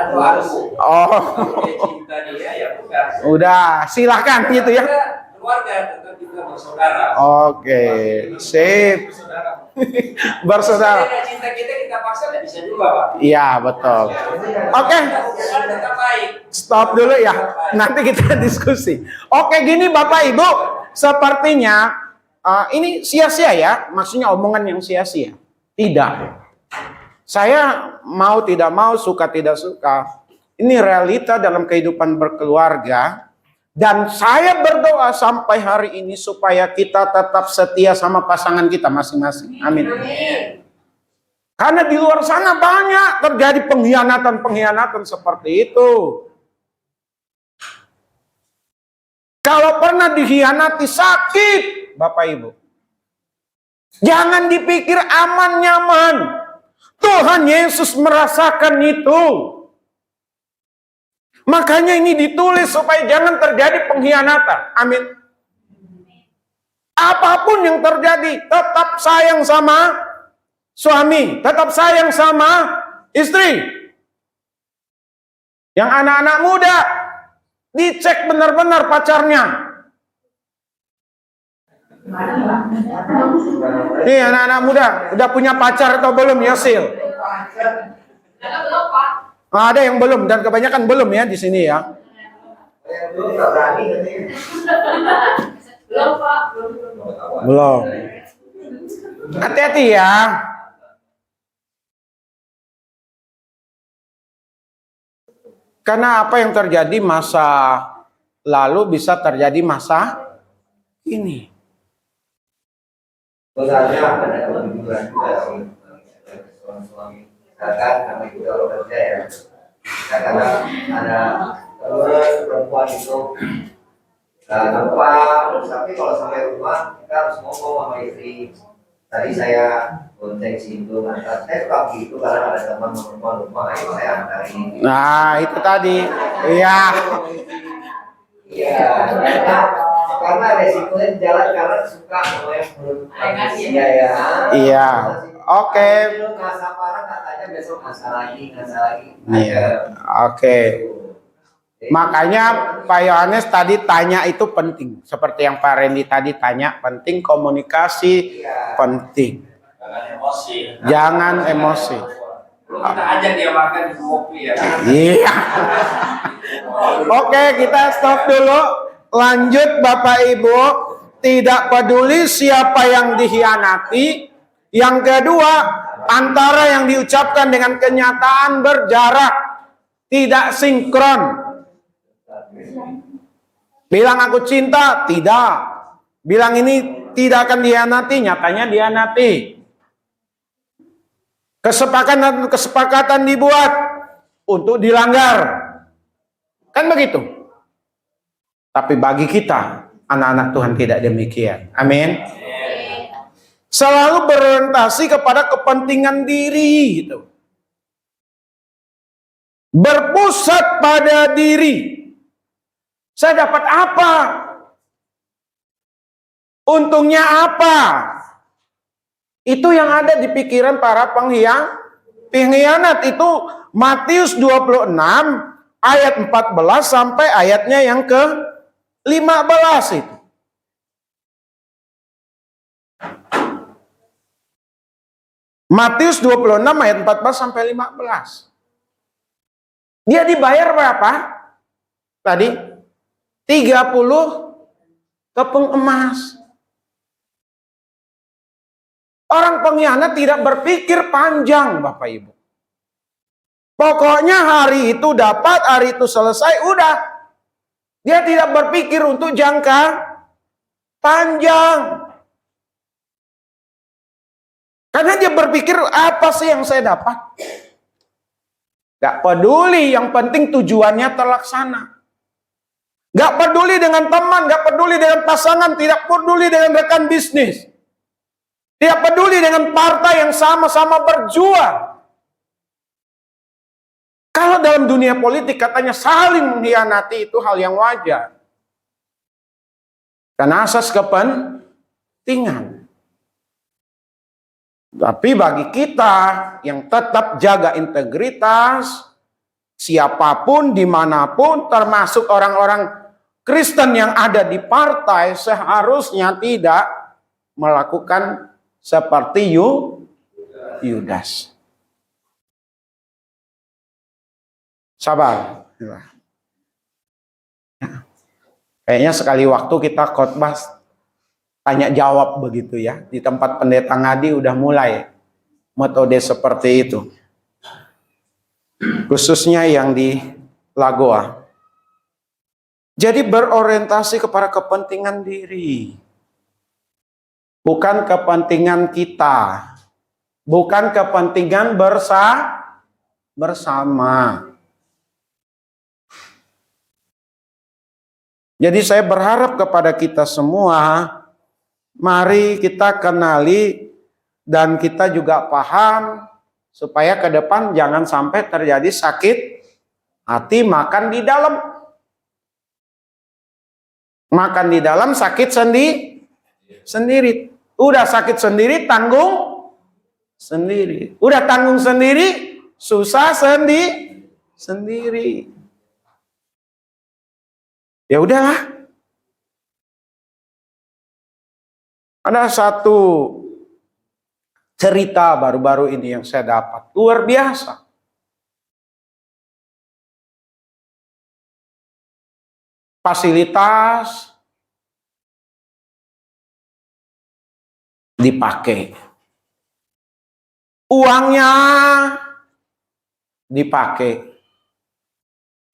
atau aku. Oh, Kalau dia cinta dia ya bukan. udah silahkan gitu ya. Kita keluarga tetap kita bersaudara. Oke, sip. Bersaudara. Kalau dia cinta kita paksa nggak bisa juga Pak. Iya betul. Oke, Hubungan tetap baik. stop dulu ya. Nanti kita diskusi. Oke, gini Bapak Ibu, sepertinya ini sia-sia ya. Maksudnya omongan yang sia-sia. Tidak. Saya mau tidak mau, suka tidak suka. Ini realita dalam kehidupan berkeluarga. Dan saya berdoa sampai hari ini supaya kita tetap setia sama pasangan kita masing-masing. Amin. Karena di luar sana banyak terjadi pengkhianatan-pengkhianatan seperti itu. Kalau pernah dikhianati sakit, Bapak Ibu. Jangan dipikir aman nyaman. Tuhan Yesus merasakan itu. Makanya ini ditulis supaya jangan terjadi pengkhianatan. Amin. Apapun yang terjadi, tetap sayang sama suami, tetap sayang sama istri. Yang anak-anak muda, dicek benar-benar pacarnya. Nih anak-anak muda, udah punya pacar atau belum, Yosil? Ada yang belum dan kebanyakan belum ya di sini ya. Belum. Hati-hati ya. Karena apa yang terjadi masa lalu bisa terjadi masa ini. Sebenarnya ada kejujuran juga sih suami-suami. Misalkan kami juga kalau kerja ya, kadang ada perempuan itu lupa, tapi kalau sampai rumah kita harus ngomong sama istri. Tadi saya bonceng situ, ngantar. Saya suka gitu karena ada teman perempuan rumah, ayo saya antarin. Nah, itu tadi. Iya. Iya, karena resikonya di jalan karena suka sama yang menurut iya ya. Iya. Oke. Ngasah parah katanya besok ngasah lagi. Iya. Oke. Makanya Pak Yohanes tadi tanya itu penting. Seperti yang Pak Randy tadi tanya, penting komunikasi, penting. Jangan emosi. Jangan emosi. Kita aja dia makan di kopi ya. Iya. Oke, kita stop dulu. Lanjut Bapak Ibu. Tidak peduli siapa yang dikhianati. Yang kedua, antara yang diucapkan dengan kenyataan berjarak. Tidak sinkron. Bilang aku cinta, tidak. Bilang ini tidak akan dikhianati, nyatanya dikhianati. Kesepakatan dibuat untuk dilanggar. Kan begitu. Tapi bagi kita, anak-anak Tuhan tidak demikian. Amin. Selalu berorientasi kepada kepentingan diri. Gitu. Berpusat pada diri. Saya dapat apa? Untungnya apa? Itu yang ada di pikiran para pengkhianat. Itu Matius 26 ayat 14 sampai ayatnya yang ke-15 itu. Matius 26 ayat 14 sampai 15. Dia dibayar berapa? Tadi 30 keping emas. Orang pengkhianat tidak berpikir panjang, Bapak Ibu. Pokoknya hari itu dapat, hari itu selesai, udah. Dia tidak berpikir untuk jangka panjang. Karena dia berpikir, apa sih yang saya dapat? Gak peduli, yang penting tujuannya terlaksana. Gak peduli dengan teman, gak peduli dengan pasangan, tidak peduli dengan rekan bisnis. Tidak peduli dengan partai yang sama-sama berjuang. Kalau dalam dunia politik katanya saling mengkhianati itu hal yang wajar. Karena asas kepentingan. Tapi bagi kita yang tetap jaga integritas, siapapun, dimanapun, termasuk orang-orang Kristen yang ada di partai, seharusnya tidak melakukan seperti Yudas. Sabar. Kayaknya sekali waktu kita khotbah tanya jawab begitu ya. Di tempat pendeta ngadi udah mulai metode seperti itu. Khususnya yang di Lagoa. Jadi berorientasi kepada kepentingan diri. Bukan kepentingan kita. Bukan kepentingan bersama. Jadi saya berharap kepada kita semua, mari kita kenali dan kita juga paham supaya ke depan jangan sampai terjadi sakit hati makan di dalam. Makan di dalam sakit sendiri. Udah sakit sendiri, tanggung sendiri. Udah tanggung sendiri, susah sendiri. Ya udahlah. Ada satu cerita baru-baru ini yang saya dapat. Luar biasa. Fasilitas dipakai. Uangnya dipakai.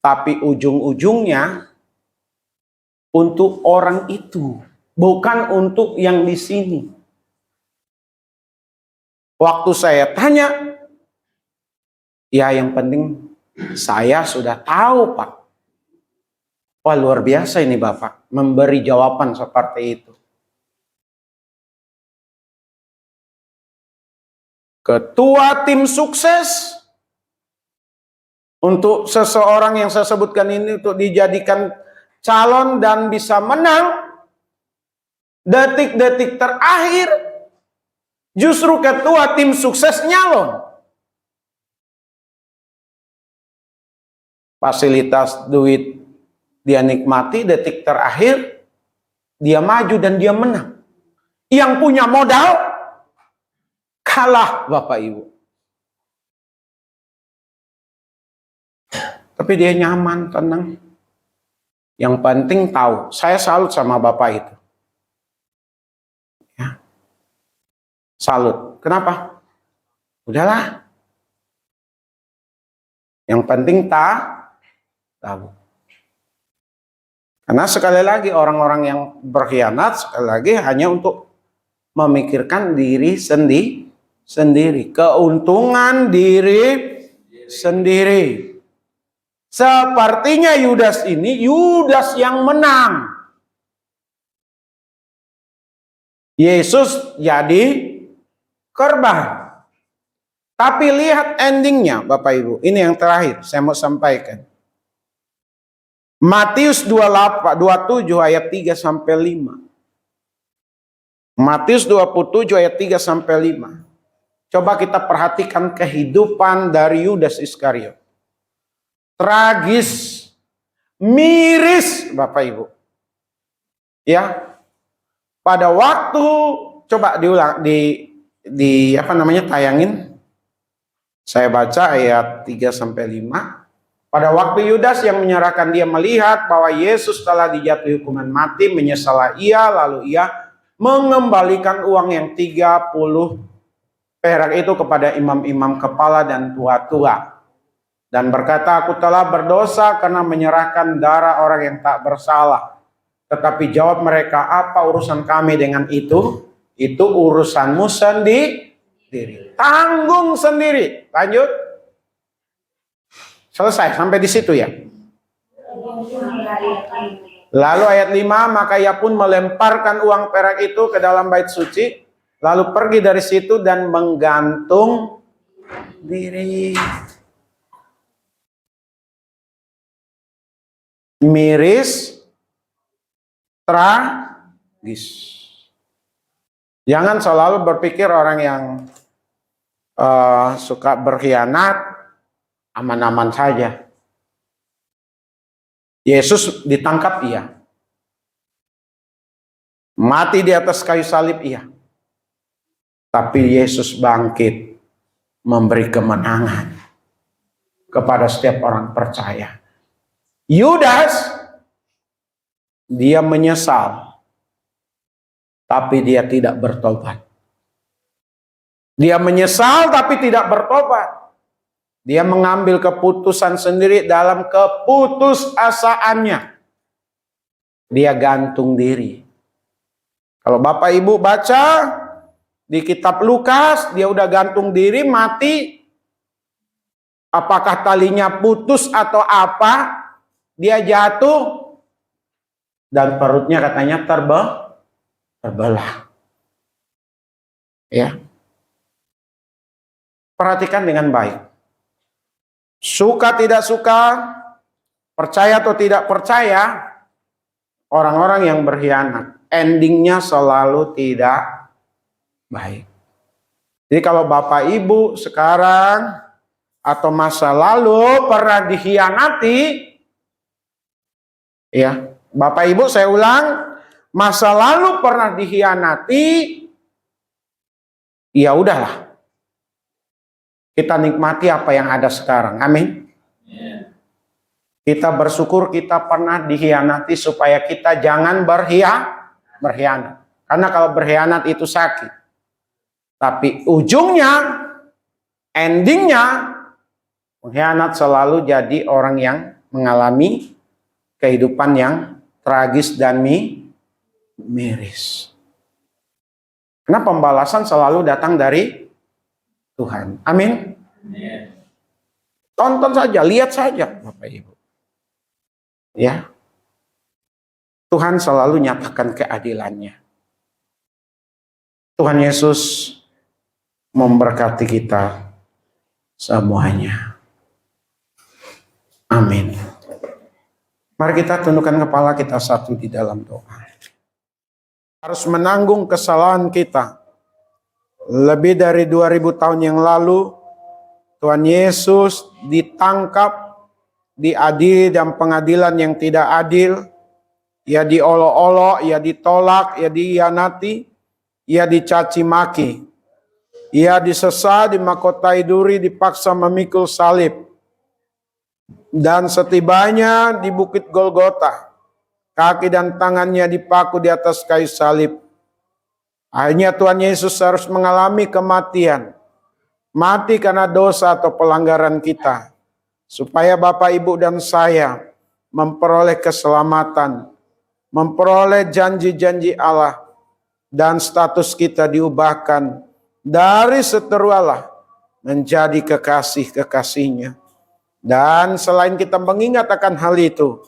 Tapi ujung-ujungnya untuk orang itu, bukan untuk yang di sini. Waktu saya tanya, ya yang penting saya sudah tahu, Pak. Wah, luar biasa ini Bapak, memberi jawaban seperti itu. Ketua tim sukses untuk seseorang yang saya sebutkan ini untuk dijadikan calon dan bisa menang, detik-detik terakhir justru ketua tim sukses nyalon. Fasilitas, duit dia nikmati, detik terakhir dia maju dan dia menang. Yang punya modal kalah, Bapak Ibu. Tapi dia nyaman, tenang. Yang penting tahu, saya salut sama Bapak itu. Ya. Salut. Kenapa? Udahlah. Yang penting tahu. Karena sekali lagi orang-orang yang berkhianat sekali lagi hanya untuk memikirkan diri sendiri. Keuntungan diri sendiri. Sepertinya Yudas ini, Yudas yang menang. Yesus jadi korban. Tapi lihat endingnya Bapak Ibu. Ini yang terakhir saya mau sampaikan. Matius 27 ayat 3 sampai 5. Matius 27 ayat 3 sampai 5. Coba kita perhatikan kehidupan dari Yudas Iskariot. Tragis, miris Bapak Ibu. Ya. Pada waktu coba diulang di tayangin. Saya baca ayat 3 sampai 5. Pada waktu Yudas yang menyerahkan dia melihat bahwa Yesus telah dijatuhi hukuman mati, menyesallah ia, lalu ia mengembalikan uang yang 30 perak itu kepada imam-imam kepala dan tua-tua. Dan berkata, aku telah berdosa karena menyerahkan darah orang yang tak bersalah. Tetapi jawab mereka, apa urusan kami dengan itu? Itu urusanmu sendiri. Tanggung sendiri. Lanjut. Selesai, sampai di situ ya. Lalu ayat 5, maka ia pun melemparkan uang perak itu ke dalam bait suci, lalu pergi dari situ dan menggantung diri. Miris, tragis. Jangan selalu berpikir orang yang suka berkhianat aman-aman saja. Yesus ditangkap iya. Mati di atas kayu salib iya. Tapi Yesus bangkit memberi kemenangan kepada setiap orang percaya. Yudas, dia menyesal, tapi dia tidak bertobat. Dia menyesal tapi tidak bertobat. Dia mengambil keputusan sendiri dalam keputusasaannya. Dia gantung diri. Kalau Bapak Ibu baca di kitab Lukas, dia udah gantung diri, mati. Apakah talinya putus atau apa? Dia jatuh dan perutnya katanya terbelah. Ya. Perhatikan dengan baik. Suka tidak suka, percaya atau tidak percaya, orang-orang yang berkhianat, endingnya selalu tidak baik. Jadi kalau Bapak Ibu sekarang atau masa lalu pernah dikhianati, ya, Bapak Ibu saya ulang, masa lalu pernah dikhianati, ya udahlah. Kita nikmati apa yang ada sekarang. Amin. Kita bersyukur kita pernah dikhianati supaya kita jangan berkhianat. Karena kalau berkhianat itu sakit. Tapi ujungnya, endingnya, pengkhianat selalu jadi orang yang mengalami kehidupan yang tragis dan miris. Karena pembalasan selalu datang dari Tuhan. Amin. Iya. Tonton saja, lihat saja Bapak Ibu. Ya. Tuhan selalu nyatakan keadilannya. Tuhan Yesus memberkati kita semuanya. Amin. Mari kita tundukkan kepala kita satu di dalam doa. Harus menanggung kesalahan kita. Lebih dari 2000 tahun yang lalu, Tuhan Yesus ditangkap, diadili dalam pengadilan yang tidak adil. Ia diolok-olok, ia ditolak, ia dihianati, ia dicaci maki. Ia disesah, dimahkotai duri, dipaksa memikul salib. Dan setibanya di bukit Golgota, kaki dan tangannya dipaku di atas kayu salib. Akhirnya Tuhan Yesus harus mengalami kematian. Mati karena dosa atau pelanggaran kita. Supaya Bapak, Ibu, dan saya memperoleh keselamatan. Memperoleh janji-janji Allah. Dan status kita diubahkan dari seteru Allah menjadi kekasih-kekasihnya. Dan selain kita mengingat akan hal itu,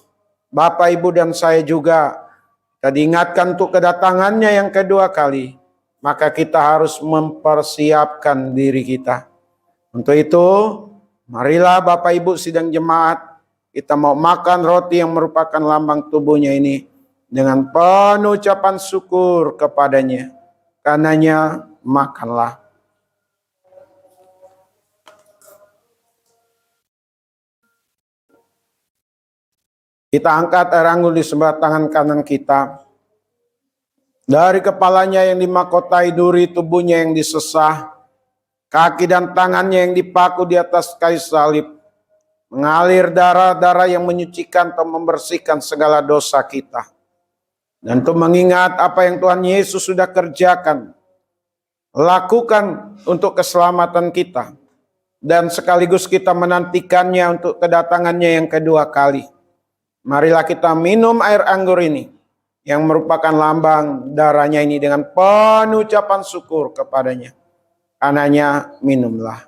Bapak, Ibu, dan saya juga kita diingatkan untuk kedatangannya yang kedua kali. Maka kita harus mempersiapkan diri kita. Untuk itu, marilah Bapak, Ibu, sidang jemaat, kita mau makan roti yang merupakan lambang tubuhnya ini dengan penuh ucapan syukur kepadanya. Karenanya, makanlah. Kita angkat air anggur di sebelah tangan kanan kita. Dari kepalanya yang dimahkotai duri, tubuhnya yang disesah, kaki dan tangannya yang dipaku di atas kayu salib, mengalir darah-darah yang menyucikan atau membersihkan segala dosa kita. Dan untuk mengingat apa yang Tuhan Yesus sudah kerjakan, lakukan untuk keselamatan kita. Dan sekaligus kita menantikannya untuk kedatangannya yang kedua kali. Marilah kita minum air anggur ini yang merupakan lambang darahnya ini dengan penuh ucapan syukur kepadanya. Karenanya minumlah.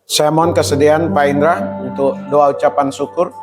Saya mohon kesediaan Pak Indra untuk doa ucapan syukur.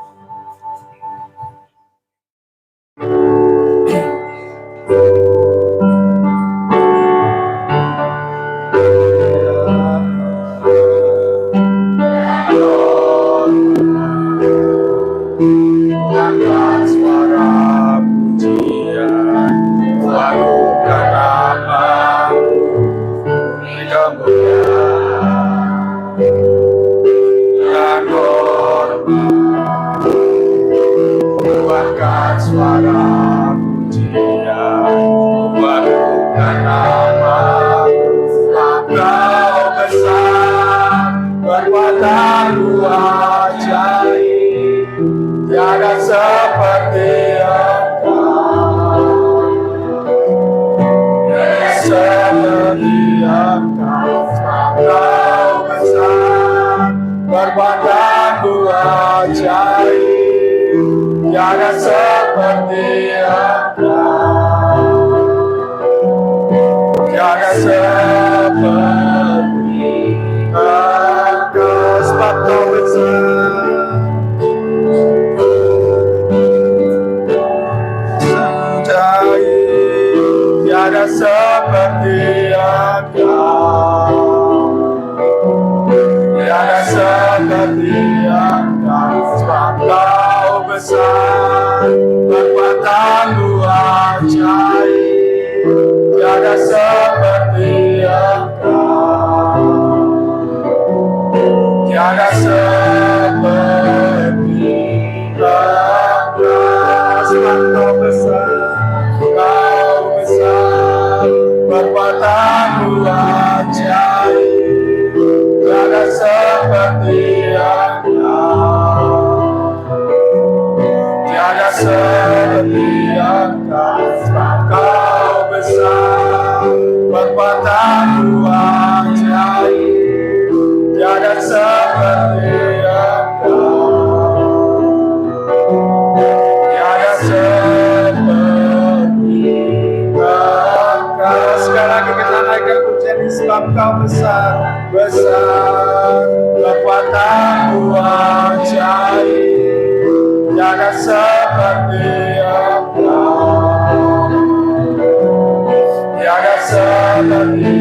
Kekuatan ajaib, tiada seperti besar, kekuatan-Mu ajaib, tiada seperti Engkau, tiada seperti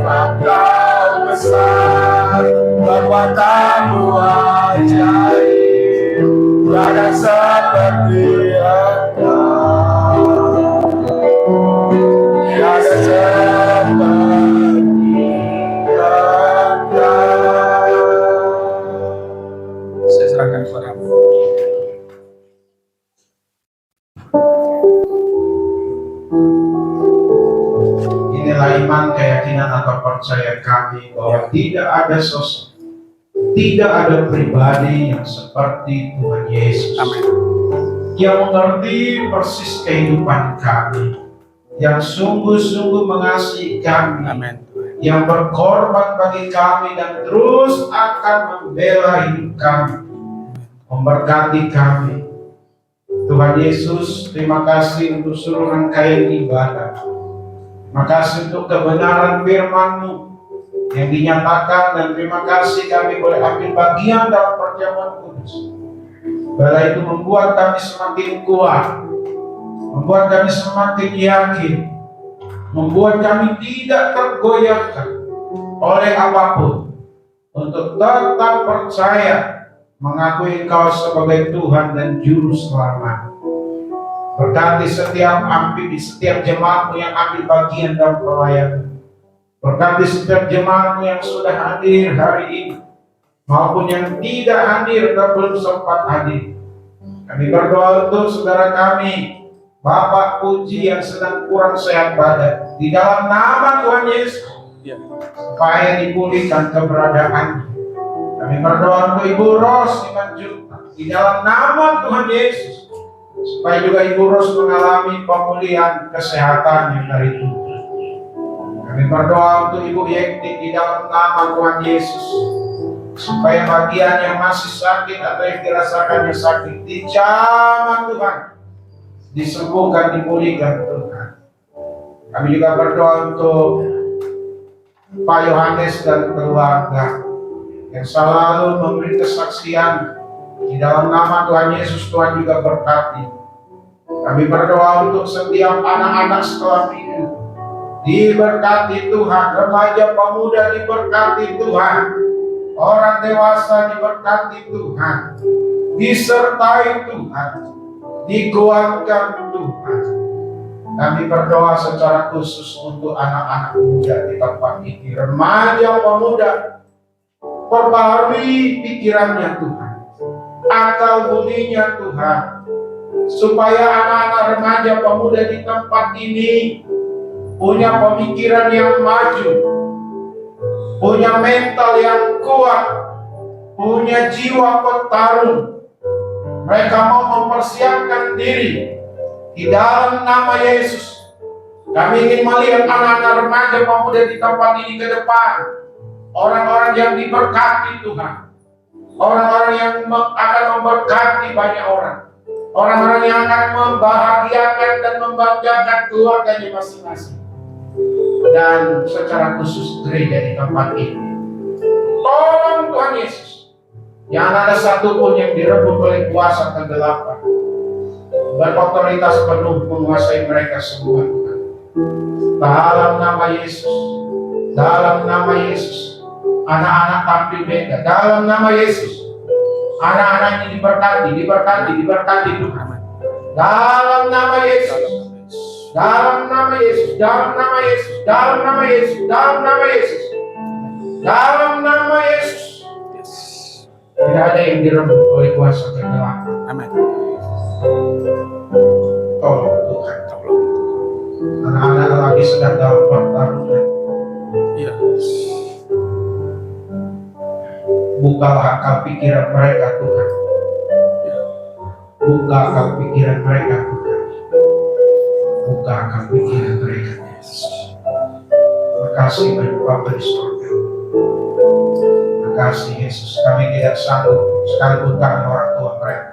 Engkau besar, kekuatan-Mu ajaib, tiada seperti Engkau, tiada seperti Engkau. Saya serahkan kepada-Mu. Inilah iman, keyakinan atau percaya kami bahwa tidak ada sosok, tidak ada pribadi yang seperti Tuhan Yesus. Amin. Yang mengerti persis kehidupan kami, yang sungguh-sungguh mengasihi kami, Amin. yang berkorban bagi kami dan terus akan membela hidup kami, memberkati kami. Tuhan Yesus, terima kasih untuk seluruh rangkaian ibadah. Terima kasih untuk kebenaran firman-Mu yang dinyatakan, dan terima kasih kami boleh ambil bagian dalam perjamuan kudus. Bila itu membuat kami semakin kuat, membuat kami semakin yakin, membuat kami tidak tergoyahkan oleh apapun, untuk tetap percaya mengakui Engkau sebagai Tuhan dan Juru Selamat. Berkati setiap jemaat-Mu yang ambil bagian dalam pelayanan. Berkati setiap jemaat-Mu yang sudah hadir hari ini, maupun yang tidak hadir dan belum sempat hadir. Kami berdoa untuk saudara kami, Bapak Puji yang sedang kurang sehat badan, di dalam nama Tuhan Yesus, supaya dipulihkan keberadaannya. Kami berdoa untuk Ibu Ros Simanjuntak, di dalam nama Tuhan Yesus, supaya juga Ibu Ros mengalami pemulihan kesehatan yang dari Tuhan. Kami berdoa untuk Ibu Yekti di dalam nama Tuhan Yesus, supaya bagian yang masih sakit atau yang dirasakannya sakit, di zaman Tuhan disembuhkan, dipulihkan Tuhan. Kami juga berdoa untuk Pak Yohanes dan keluarga yang selalu memberi kesaksian. Di dalam nama Tuhan Yesus, Tuhan juga berkati. Kami berdoa untuk setiap anak-anak sekolah minggu, diberkati Tuhan. Remaja pemuda diberkati Tuhan. Orang dewasa diberkati Tuhan. Disertai Tuhan. Dikuatkan Tuhan. Kami berdoa secara khusus untuk anak-anak muda di tempat ini. Remaja pemuda, perbarui pikirannya Tuhan, akal budinya Tuhan, supaya anak-anak remaja pemuda di tempat ini punya pemikiran yang maju, punya mental yang kuat, punya jiwa petarung. Mereka mau mempersiapkan diri di dalam nama Yesus. Kami ingin melihat anak-anak remaja pemuda di tempat ini ke depan, orang-orang yang diberkati Tuhan, orang-orang yang akan memberkati banyak orang, orang-orang yang akan membahagiakan dan membanggakan keluarganya masing-masing, dan secara khusus gereja di tempat ini. Tolong Tuhan Yesus, jangan ada satupun yang direbut oleh kuasa kegelapan, berotoritas penuh menguasai mereka semua Tuhan. Dalam nama Yesus, dalam nama Yesus, anak-anak tampil beda. Dalam nama Yesus, anak-anak ini diberkati Tuhan. Dalam nama Yesus, dalam nama Yesus, dalam nama Yesus, dalam nama Yesus, dalam nama Yesus, dalam nama Yesus. Tidak ada yang direbut oleh kuasa kegelapan. Amin. Tolong Tuhan, tolong. Anak-anak lagi sedang dalam pertarungan. Iya. Bukalah akal pikiran mereka Tuhan. Buka akal pikiran mereka Tuhan. Buka akal pikiran mereka. Terima kasih banyak Bapa di surga. Terima kasih Yesus. Kami tidak sanggup sekalipun kami orang tua mereka.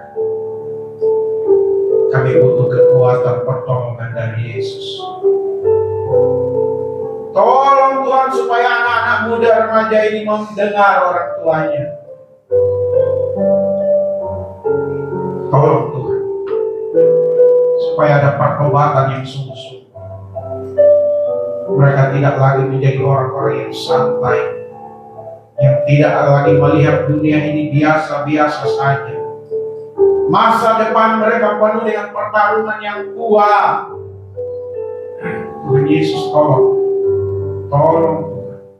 Kami butuh kekuatan pertolongan dari Yesus. Tolong Tuhan supaya anak-anak anak muda remaja ini mendengar orang tuanya. Tolong Tuhan, supaya ada pertobatan yang sungguh-sungguh. Mereka tidak lagi menjadi orang-orang yang santai, yang tidak lagi melihat dunia ini biasa-biasa saja. Masa depan mereka penuh dengan pertarungan yang kuat. Tuhan Yesus, tolong Tuhan,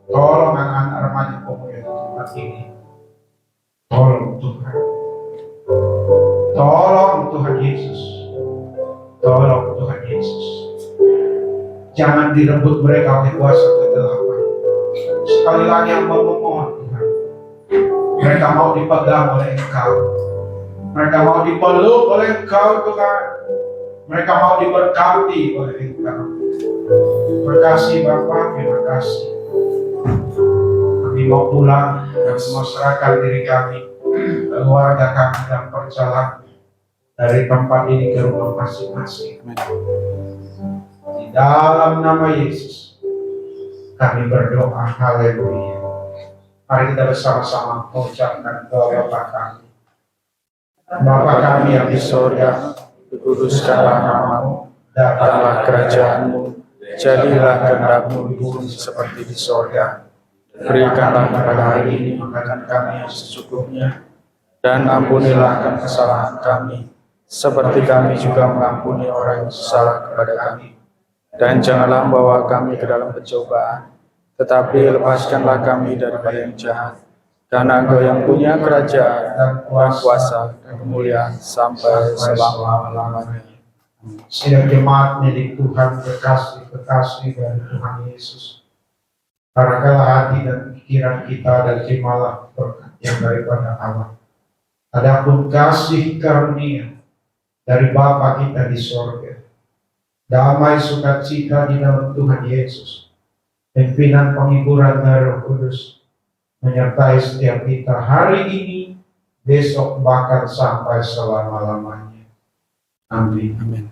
tolong anak-anak remaja pemuda di tempat ini. Tolong Tuhan, tolong Tuhan Yesus, tolong Tuhan Yesus. Jangan direbut mereka oleh kuasa kegelapan. Sekali lagi hamba memohon Tuhan, mereka mau dipegang oleh Engkau, mereka mau dipeluk oleh Engkau Tuhan, mereka mau diberkati oleh Engkau. Terima kasih Bapa, terima kasih. Kami mau pulang dan mau serahkan diri kami, keluarga kami dalam perjalanan dari tempat ini ke rumah masing-masing. Di dalam nama Yesus kami berdoa, haleluya. Mari kita bersama-sama mengucapkan doa Bapa kami. Bapa kami yang di surga, dikuduskanlah namamu, datanglah kerajaanmu, jadilah kehendak-Mu di bumi seperti di surga. Berikanlah pada hari ini makanan kami yang secukupnya, dan ampunilah akan kesalahan kami, seperti kami juga mengampuni orang yang bersalah kepada kami. Dan janganlah membawa kami ke dalam pencobaan, tetapi lepaskanlah kami daripada yang jahat. Karena Engkau yang punya kerajaan dan kuasa dan kemuliaan sampai selama-lamanya. Sidang jemaat milik Tuhan, kekasih dari Tuhan Yesus. Arahkanlah hati dan pikiran kita dan terimalah berkat yang daripada Allah. Adapun kasih karunia dari Bapa kita di sorga, damai sukacita di dalam Tuhan Yesus, pimpinan penghiburan dari Roh Kudus menyertai setiap kita hari ini, besok, bahkan sampai selama-lamanya. Amin. Amin.